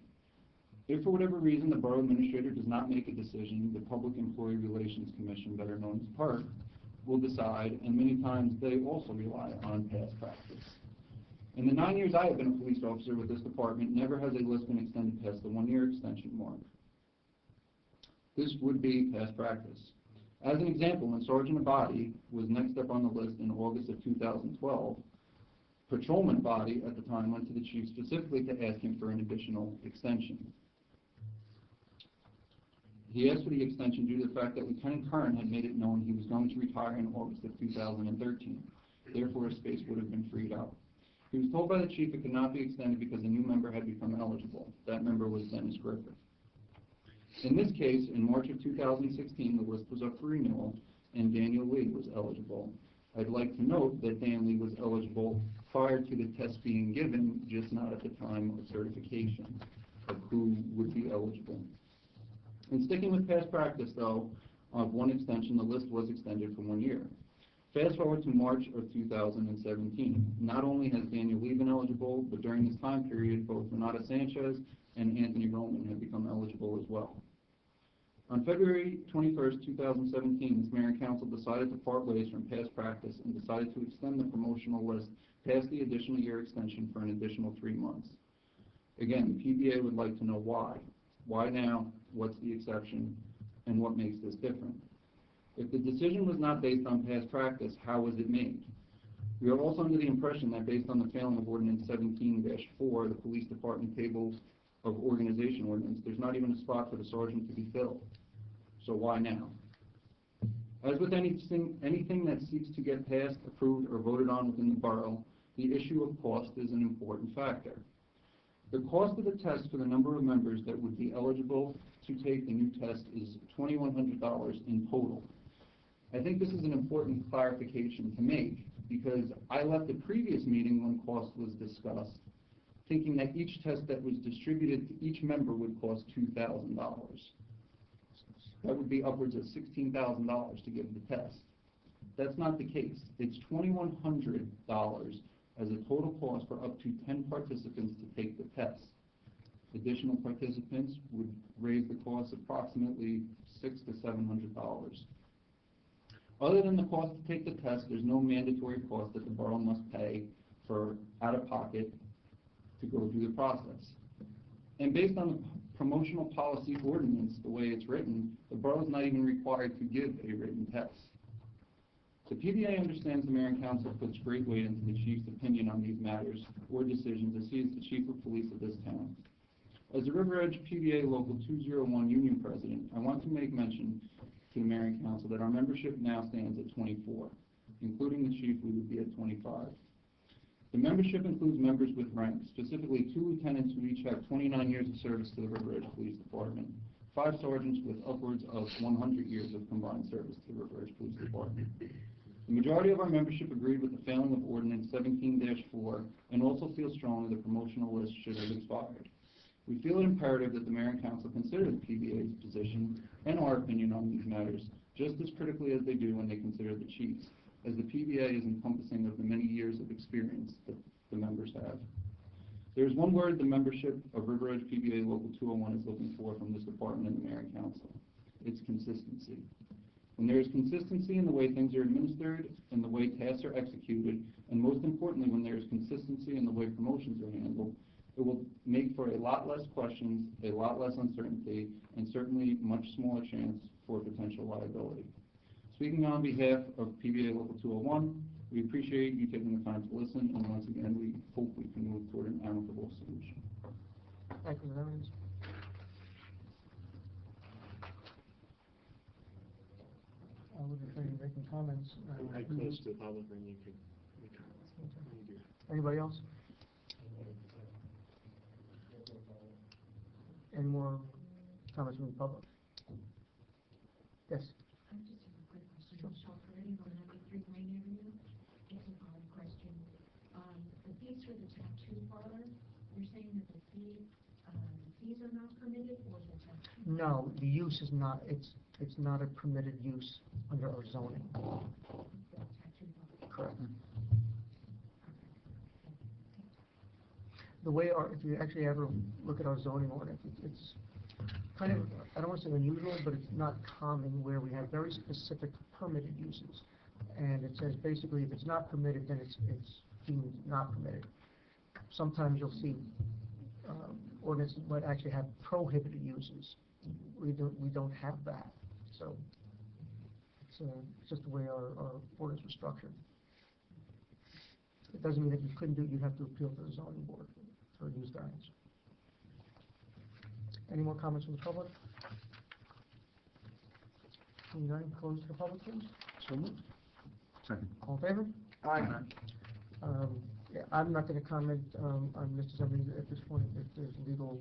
[SPEAKER 11] If for whatever reason the Borough Administrator does not make a decision, the Public Employee Relations Commission, better known as PERC, will decide, and many times they also rely on past practice. In the 9 years I have been a police officer with this department, never has a list been extended past the 1-year extension mark. This would be past practice. As an example, when Sergeant Abadi was next up on the list in August of 2012, Patrolman Abadi at the time went to the chief specifically to ask him for an additional extension. He asked for the extension due to the fact that Lieutenant Kern had made it known he was going to retire in August of 2013. Therefore, his space would have been freed up. He was told by the chief it could not be extended because a new member had become eligible. That member was Dennis Griffith. In this case, in March of 2016, the list was up for renewal, and Daniel Lee was eligible. I'd like to note that Dan Lee was eligible prior to the test being given, just not at the time of certification of who would be eligible. In sticking with past practice, though, of 1 extension, the list was extended for 1 year. Fast forward to March of 2017. Not only has Daniel Lee been eligible, but during this time period, both Renata Sanchez and Anthony Roman have become eligible as well. On February 21st, 2017, this mayor and council decided to part ways from past practice and decided to extend the promotional list past the additional year extension for an additional 3 months. Again, the PBA would like to know why. Why now? What's the exception? And what makes this different? If the decision was not based on past practice, how was it made? We are also under the impression that based on the failing of Ordinance 17-4, the Police Department Table of Organization Ordinance, there's not even a spot for the sergeant to be filled. So why now? As with anything that seeks to get passed, approved, or voted on within the borough, the issue of cost is an important factor. The cost of the test for the number of members that would be eligible to take the new test is $2,100 in total. I think this is an important clarification to make because I left the previous meeting when cost was discussed thinking that each test that was distributed to each member would cost $2,000. That would be upwards of $16,000 to give the test. That's not the case. It's $2,100 as a total cost for up to 10 participants to take the test. Additional participants would raise the cost approximately $600 to $700. Other than the cost to take the test, there's no mandatory cost that the borough must pay for out-of-pocket to go through the process. And based on the promotional policy ordinance, the way it's written, the borough is not even required to give a written test. The PBA understands the mayor and council puts great weight into the chief's opinion on these matters or decisions as he is the chief of police of this town. As the River Edge PBA Local 201 Union President, I want to make mention to the mayor and council that our membership now stands at 24. Including the chief, we would be at 25. The membership includes members with rank, specifically 2 lieutenants who each have 29 years of service to the River Edge Police Department, 5 sergeants with upwards of 100 years of combined service to the River Edge Police Department. The majority of our membership agreed with the failing of Ordinance 17-4 and also feel strongly the promotional list should have expired. We feel it imperative that the mayor and council consider the PBA's position and our opinion on these matters just as critically as they do when they consider the chief's, as the PBA is encompassing of the many years of experience that the members have. There is one word the membership of River Edge PBA Local 201 is looking for from this department and the mayor and council. It's consistency. When there is consistency in the way things are administered and the way tasks are executed, and most importantly, when there is consistency in the way promotions are handled, it will make for a lot less questions, a lot less uncertainty, and certainly much smaller chance for potential liability. Speaking on behalf of PBA Local 201, we appreciate you taking the time to listen, and once again, we hope we can move toward an amicable solution.
[SPEAKER 1] Thank you, Mr. Evans. I would refer you making comments.
[SPEAKER 7] I closed the public and you could make comments.
[SPEAKER 1] Anybody else? Any more comments from the public? Yes.
[SPEAKER 10] I just have a quick question. Michelle Ferretti, 193 Wayne Avenue. It's a broad question. The fees for the tattoo parlor, you're saying that the fees are not permitted, or the tattoo?
[SPEAKER 1] No, the use is not, it's not a permitted use under our zoning.
[SPEAKER 10] The tattoo parlor.
[SPEAKER 1] Correct. The way if you actually ever look at our zoning ordinance, it's kind of, I don't want to say unusual, but it's not common where we have very specific permitted uses. And it says basically if it's not permitted, then it's deemed not permitted. Sometimes you'll see ordinances might actually have prohibited uses. We don't have that. So it's just the way our ordinance was structured. It doesn't mean that you couldn't do it, you'd have to appeal to the zoning board for use variance. Any more comments from the public? Seeing none, close to the public, please.
[SPEAKER 6] So moved.
[SPEAKER 9] Second.
[SPEAKER 1] All in favor?
[SPEAKER 4] Aye.
[SPEAKER 1] Yeah, I'm not going to comment on Mr. Zimmerman at this point if there's legal.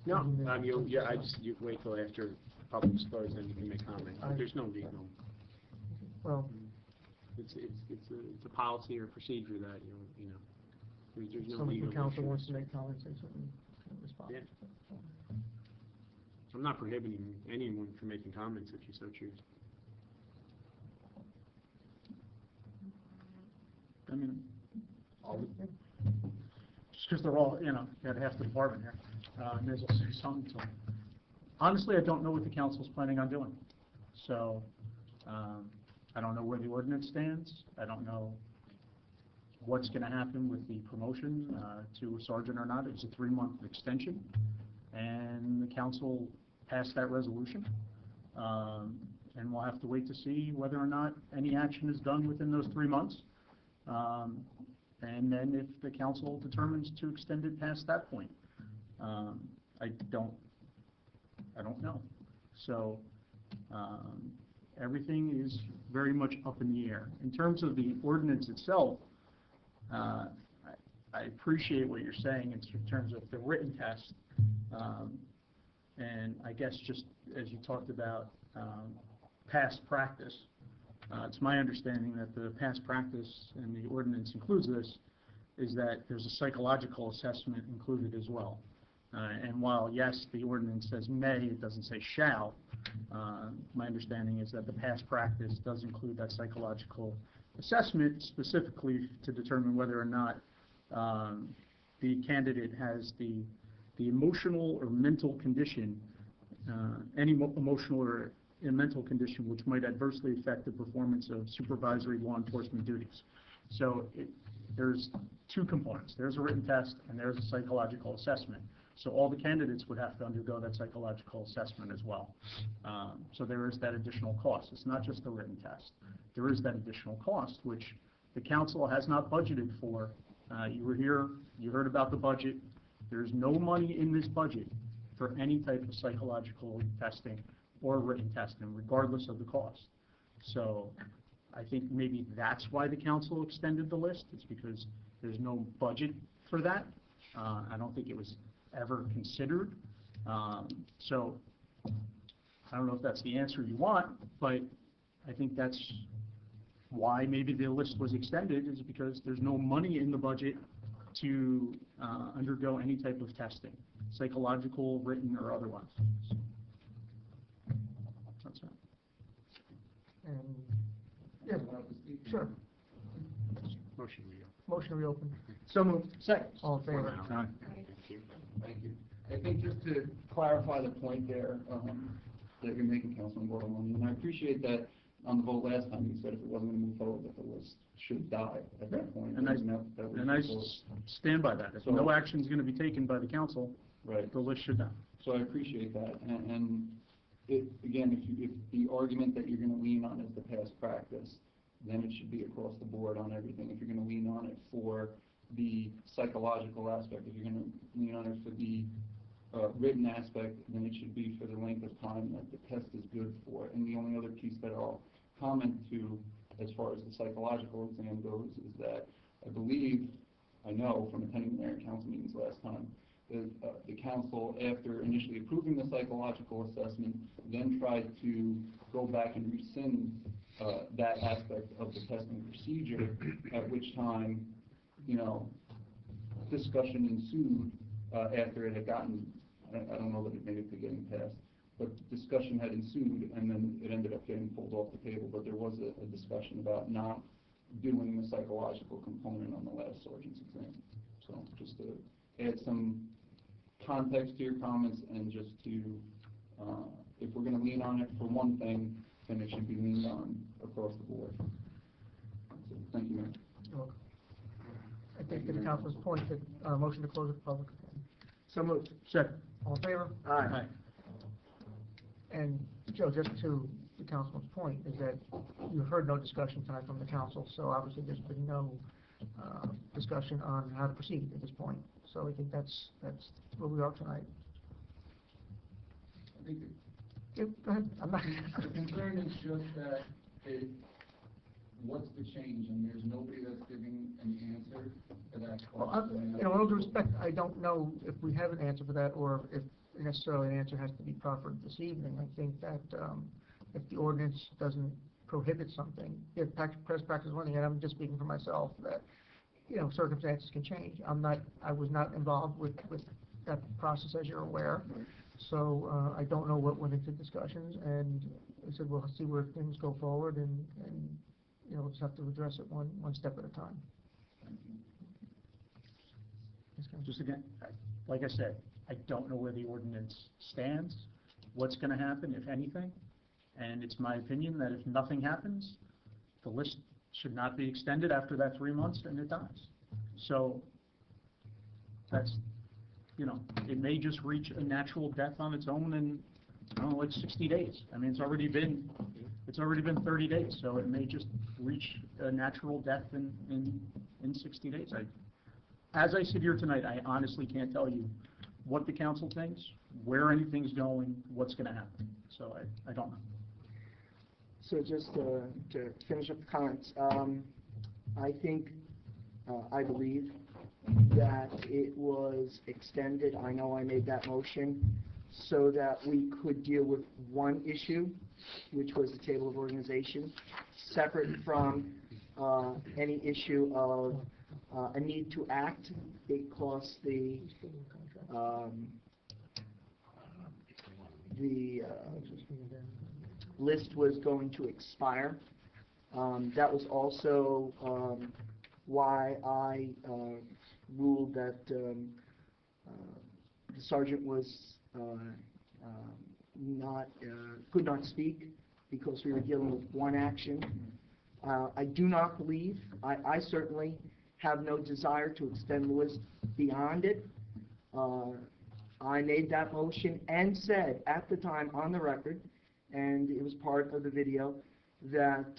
[SPEAKER 7] No, you wait till after public's closed, then you can make comment. But there's no legal.
[SPEAKER 1] Well,
[SPEAKER 7] It's a policy or procedure that, there's no
[SPEAKER 1] someone
[SPEAKER 7] legal
[SPEAKER 1] from council
[SPEAKER 7] issue.
[SPEAKER 1] wants to make comments, they certainly can respond.
[SPEAKER 7] Yeah. I'm not prohibiting anyone from making comments if you so choose.
[SPEAKER 6] I mean, just because they're all, you got half the department here. May as well say something to them. Honestly, I don't know what the council's planning on doing. So, I don't know where the ordinance stands. I don't know what's going to happen with the promotion to a sergeant or not. It's a 3-month extension, and the council passed that resolution. And we'll have to wait to see whether or not any action is done within those 3 months. And then if the council determines to extend it past that point, I don't know. So, everything is very much up in the air. In terms of the ordinance itself, I appreciate what you're saying in terms of the written test. And I guess just as you talked about past practice, it's my understanding that the past practice, and the ordinance includes this, is that there's a psychological assessment included as well. And while, yes, the ordinance says may, it doesn't say shall, my understanding is that the past practice does include that psychological assessment specifically to determine whether or not the candidate has the emotional or mental condition, any emotional or mental condition which might adversely affect the performance of supervisory law enforcement duties. So there's two components. There's a written test and there's a psychological assessment. So all the candidates would have to undergo that psychological assessment as well. So there is that additional cost. It's not just the written test. There is that additional cost, which the council has not budgeted for. You were here, you heard about the budget. There's no money in this budget for any type of psychological testing or written testing, regardless of the cost. So I think maybe that's why the council extended the list. It's because there's no budget for that. I don't think it was ever considered. So I don't know if that's the answer you want, but I think that's why maybe the list was extended, is because there's no money in the budget to undergo any type of testing, psychological, written, or otherwise. That's right.
[SPEAKER 1] And, yeah, sure. Motion to reopen.
[SPEAKER 6] So moved.
[SPEAKER 4] Second.
[SPEAKER 1] All in favor?
[SPEAKER 11] Thank you. Thank you. I think just to clarify the point there, that you're making, Councilman Bordelon, and I appreciate that on the vote last time, you said if it wasn't going to move forward, that the list should die at that point.
[SPEAKER 6] And I
[SPEAKER 11] was
[SPEAKER 6] stand by that. If
[SPEAKER 11] So-
[SPEAKER 6] no action is going to be taken by the council,
[SPEAKER 11] right.
[SPEAKER 6] the list should die.
[SPEAKER 11] So I appreciate that, and again, if the argument that you're gonna lean on is the past practice, then it should be across the board on everything. If you're gonna lean on it for the psychological aspect, if you're gonna lean on it for the written aspect, then it should be for the length of time that the test is good for. And the only other piece that I'll comment to, as far as the psychological exam goes, is that I know from attending the mayor and council meetings last time, the council, after initially approving the psychological assessment, then tried to go back and rescind that aspect of the testing procedure, at which time, discussion ensued after it had gotten, I don't know that it made it to getting passed, but discussion had ensued, and then it ended up getting pulled off the table, but there was a discussion about not doing the psychological component on the last sergeant's exam. So just to add some context to your comments, and just to, if we're going to lean on it for one thing, then it should be leaned on across the board. So, thank you, Mayor.
[SPEAKER 1] You're welcome. I think to the council's point that, motion to close the public.
[SPEAKER 4] So moved.
[SPEAKER 6] Second.
[SPEAKER 1] All in favor?
[SPEAKER 4] Aye.
[SPEAKER 1] And Joe, just to the councilman's point, is that you heard no discussion tonight from the council, so obviously there's been no discussion on how to proceed at this point. So I think that's where we are tonight.
[SPEAKER 11] I think
[SPEAKER 1] Yeah, go ahead. I'm not.
[SPEAKER 11] the concern is just that what's the change, and there's nobody that's giving an answer to that
[SPEAKER 1] Well,
[SPEAKER 11] question.
[SPEAKER 1] with all due respect, I don't know if we have an answer for that, or if necessarily an answer has to be proffered this evening. I think that if the ordinance doesn't prohibit something, if past practice is one thing, and I'm just speaking for myself, that, circumstances can change. I was not involved with that process, as you're aware. So I don't know what went into discussions, and I said, we'll see where things go forward, and we'll just have to address it one step at a time.
[SPEAKER 6] Just again, like I said, I don't know where the ordinance stands, what's going to happen, if anything, and it's my opinion that if nothing happens, the list should not be extended after that 3 months, and it dies. So that's, it may just reach a natural death on its own, and I don't know, like 60 days. I mean, it's already been 30 days, so it may just reach a natural death in 60 days. As I sit here tonight, I honestly can't tell you what the council thinks, where anything's going, what's going to happen. So I don't know.
[SPEAKER 4] So just to finish up the comments, I think, I believe that it was extended, I know I made that motion, so that we could deal with one issue, which was the table of organization, separate from any issue of a need to act because the list was going to expire. That was also why I ruled that the sergeant was could not speak because we were dealing with one action. I do not believe, I certainly have no desire to extend the list beyond it. I made that motion and said at the time on the record, and it was part of the video, that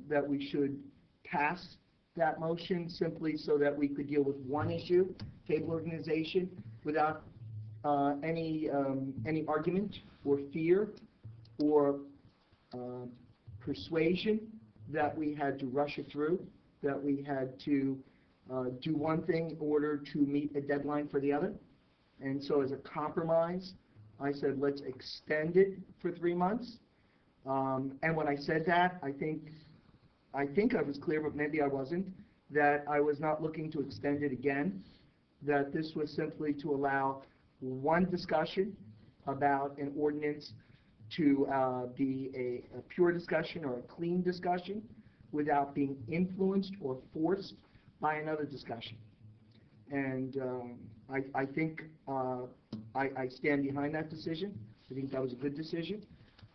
[SPEAKER 4] that we should pass that motion simply so that we could deal with one issue, table organization, without any argument or fear or persuasion that we had to rush it through, that we had to do one thing in order to meet a deadline for the other. And so as a compromise, I said, let's extend it for 3 months. And when I said that, I think I was clear, but maybe I wasn't, that I was not looking to extend it again, that this was simply to allow one discussion about an ordinance to be a pure discussion or a clean discussion without being influenced or forced by another discussion. And I think I stand behind that decision. I think that was a good decision.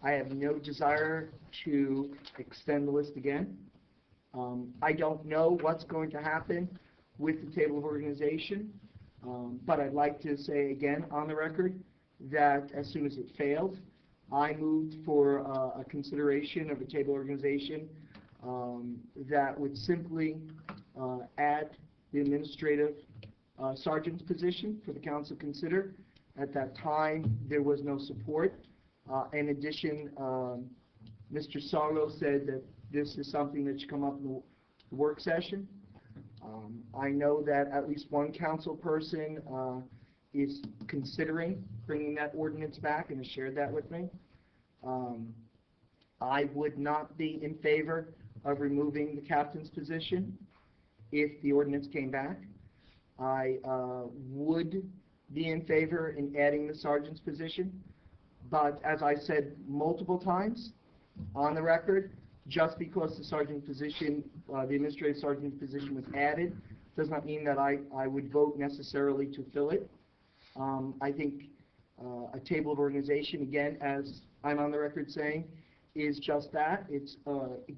[SPEAKER 4] I have no desire to extend the list again. I don't know what's going to happen with the table of organization, but I'd like to say again on the record that as soon as it failed, I moved for a consideration of a table organization that would simply add the administrative sergeant's position for the council to consider. At that time, there was no support. In addition, Mr. Sorrow said that this is something that should come up in the work session. I know that at least one council person is considering bringing that ordinance back and has shared that with me. I would not be in favor of removing the captain's position if the ordinance came back. I would be in favor in adding the sergeant's position, but as I said multiple times on the record, just because the sergeant position, the administrative sergeant position was added, does not mean that I would vote necessarily to fill it. I think a table of organization, again, as I'm on the record saying, is just that. It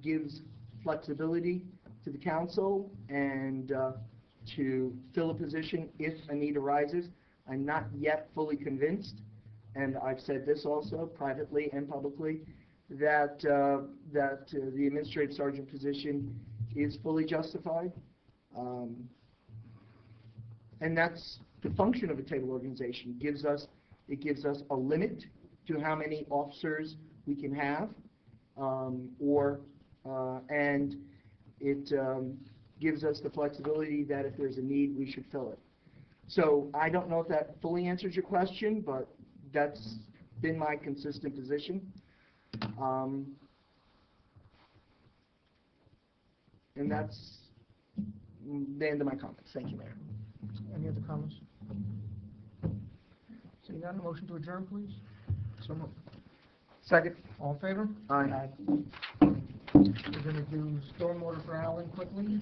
[SPEAKER 4] gives flexibility to the council and to fill a position if a need arises. I'm not yet fully convinced, and I've said this also privately and publicly, that the administrative sergeant position is fully justified. And that's the function of a table organization. It gives us a limit to how many officers we can have, and it gives us the flexibility that if there's a need, we should fill it. So I don't know if that fully answers your question, but that's been my consistent position. And that's the end of my comments. Thank you, Mayor.
[SPEAKER 1] Any other comments? Seeing none, a motion to adjourn, please.
[SPEAKER 4] So moved. Second.
[SPEAKER 1] All in favor?
[SPEAKER 4] Aye.
[SPEAKER 1] We're going to do stormwater for Alan quickly.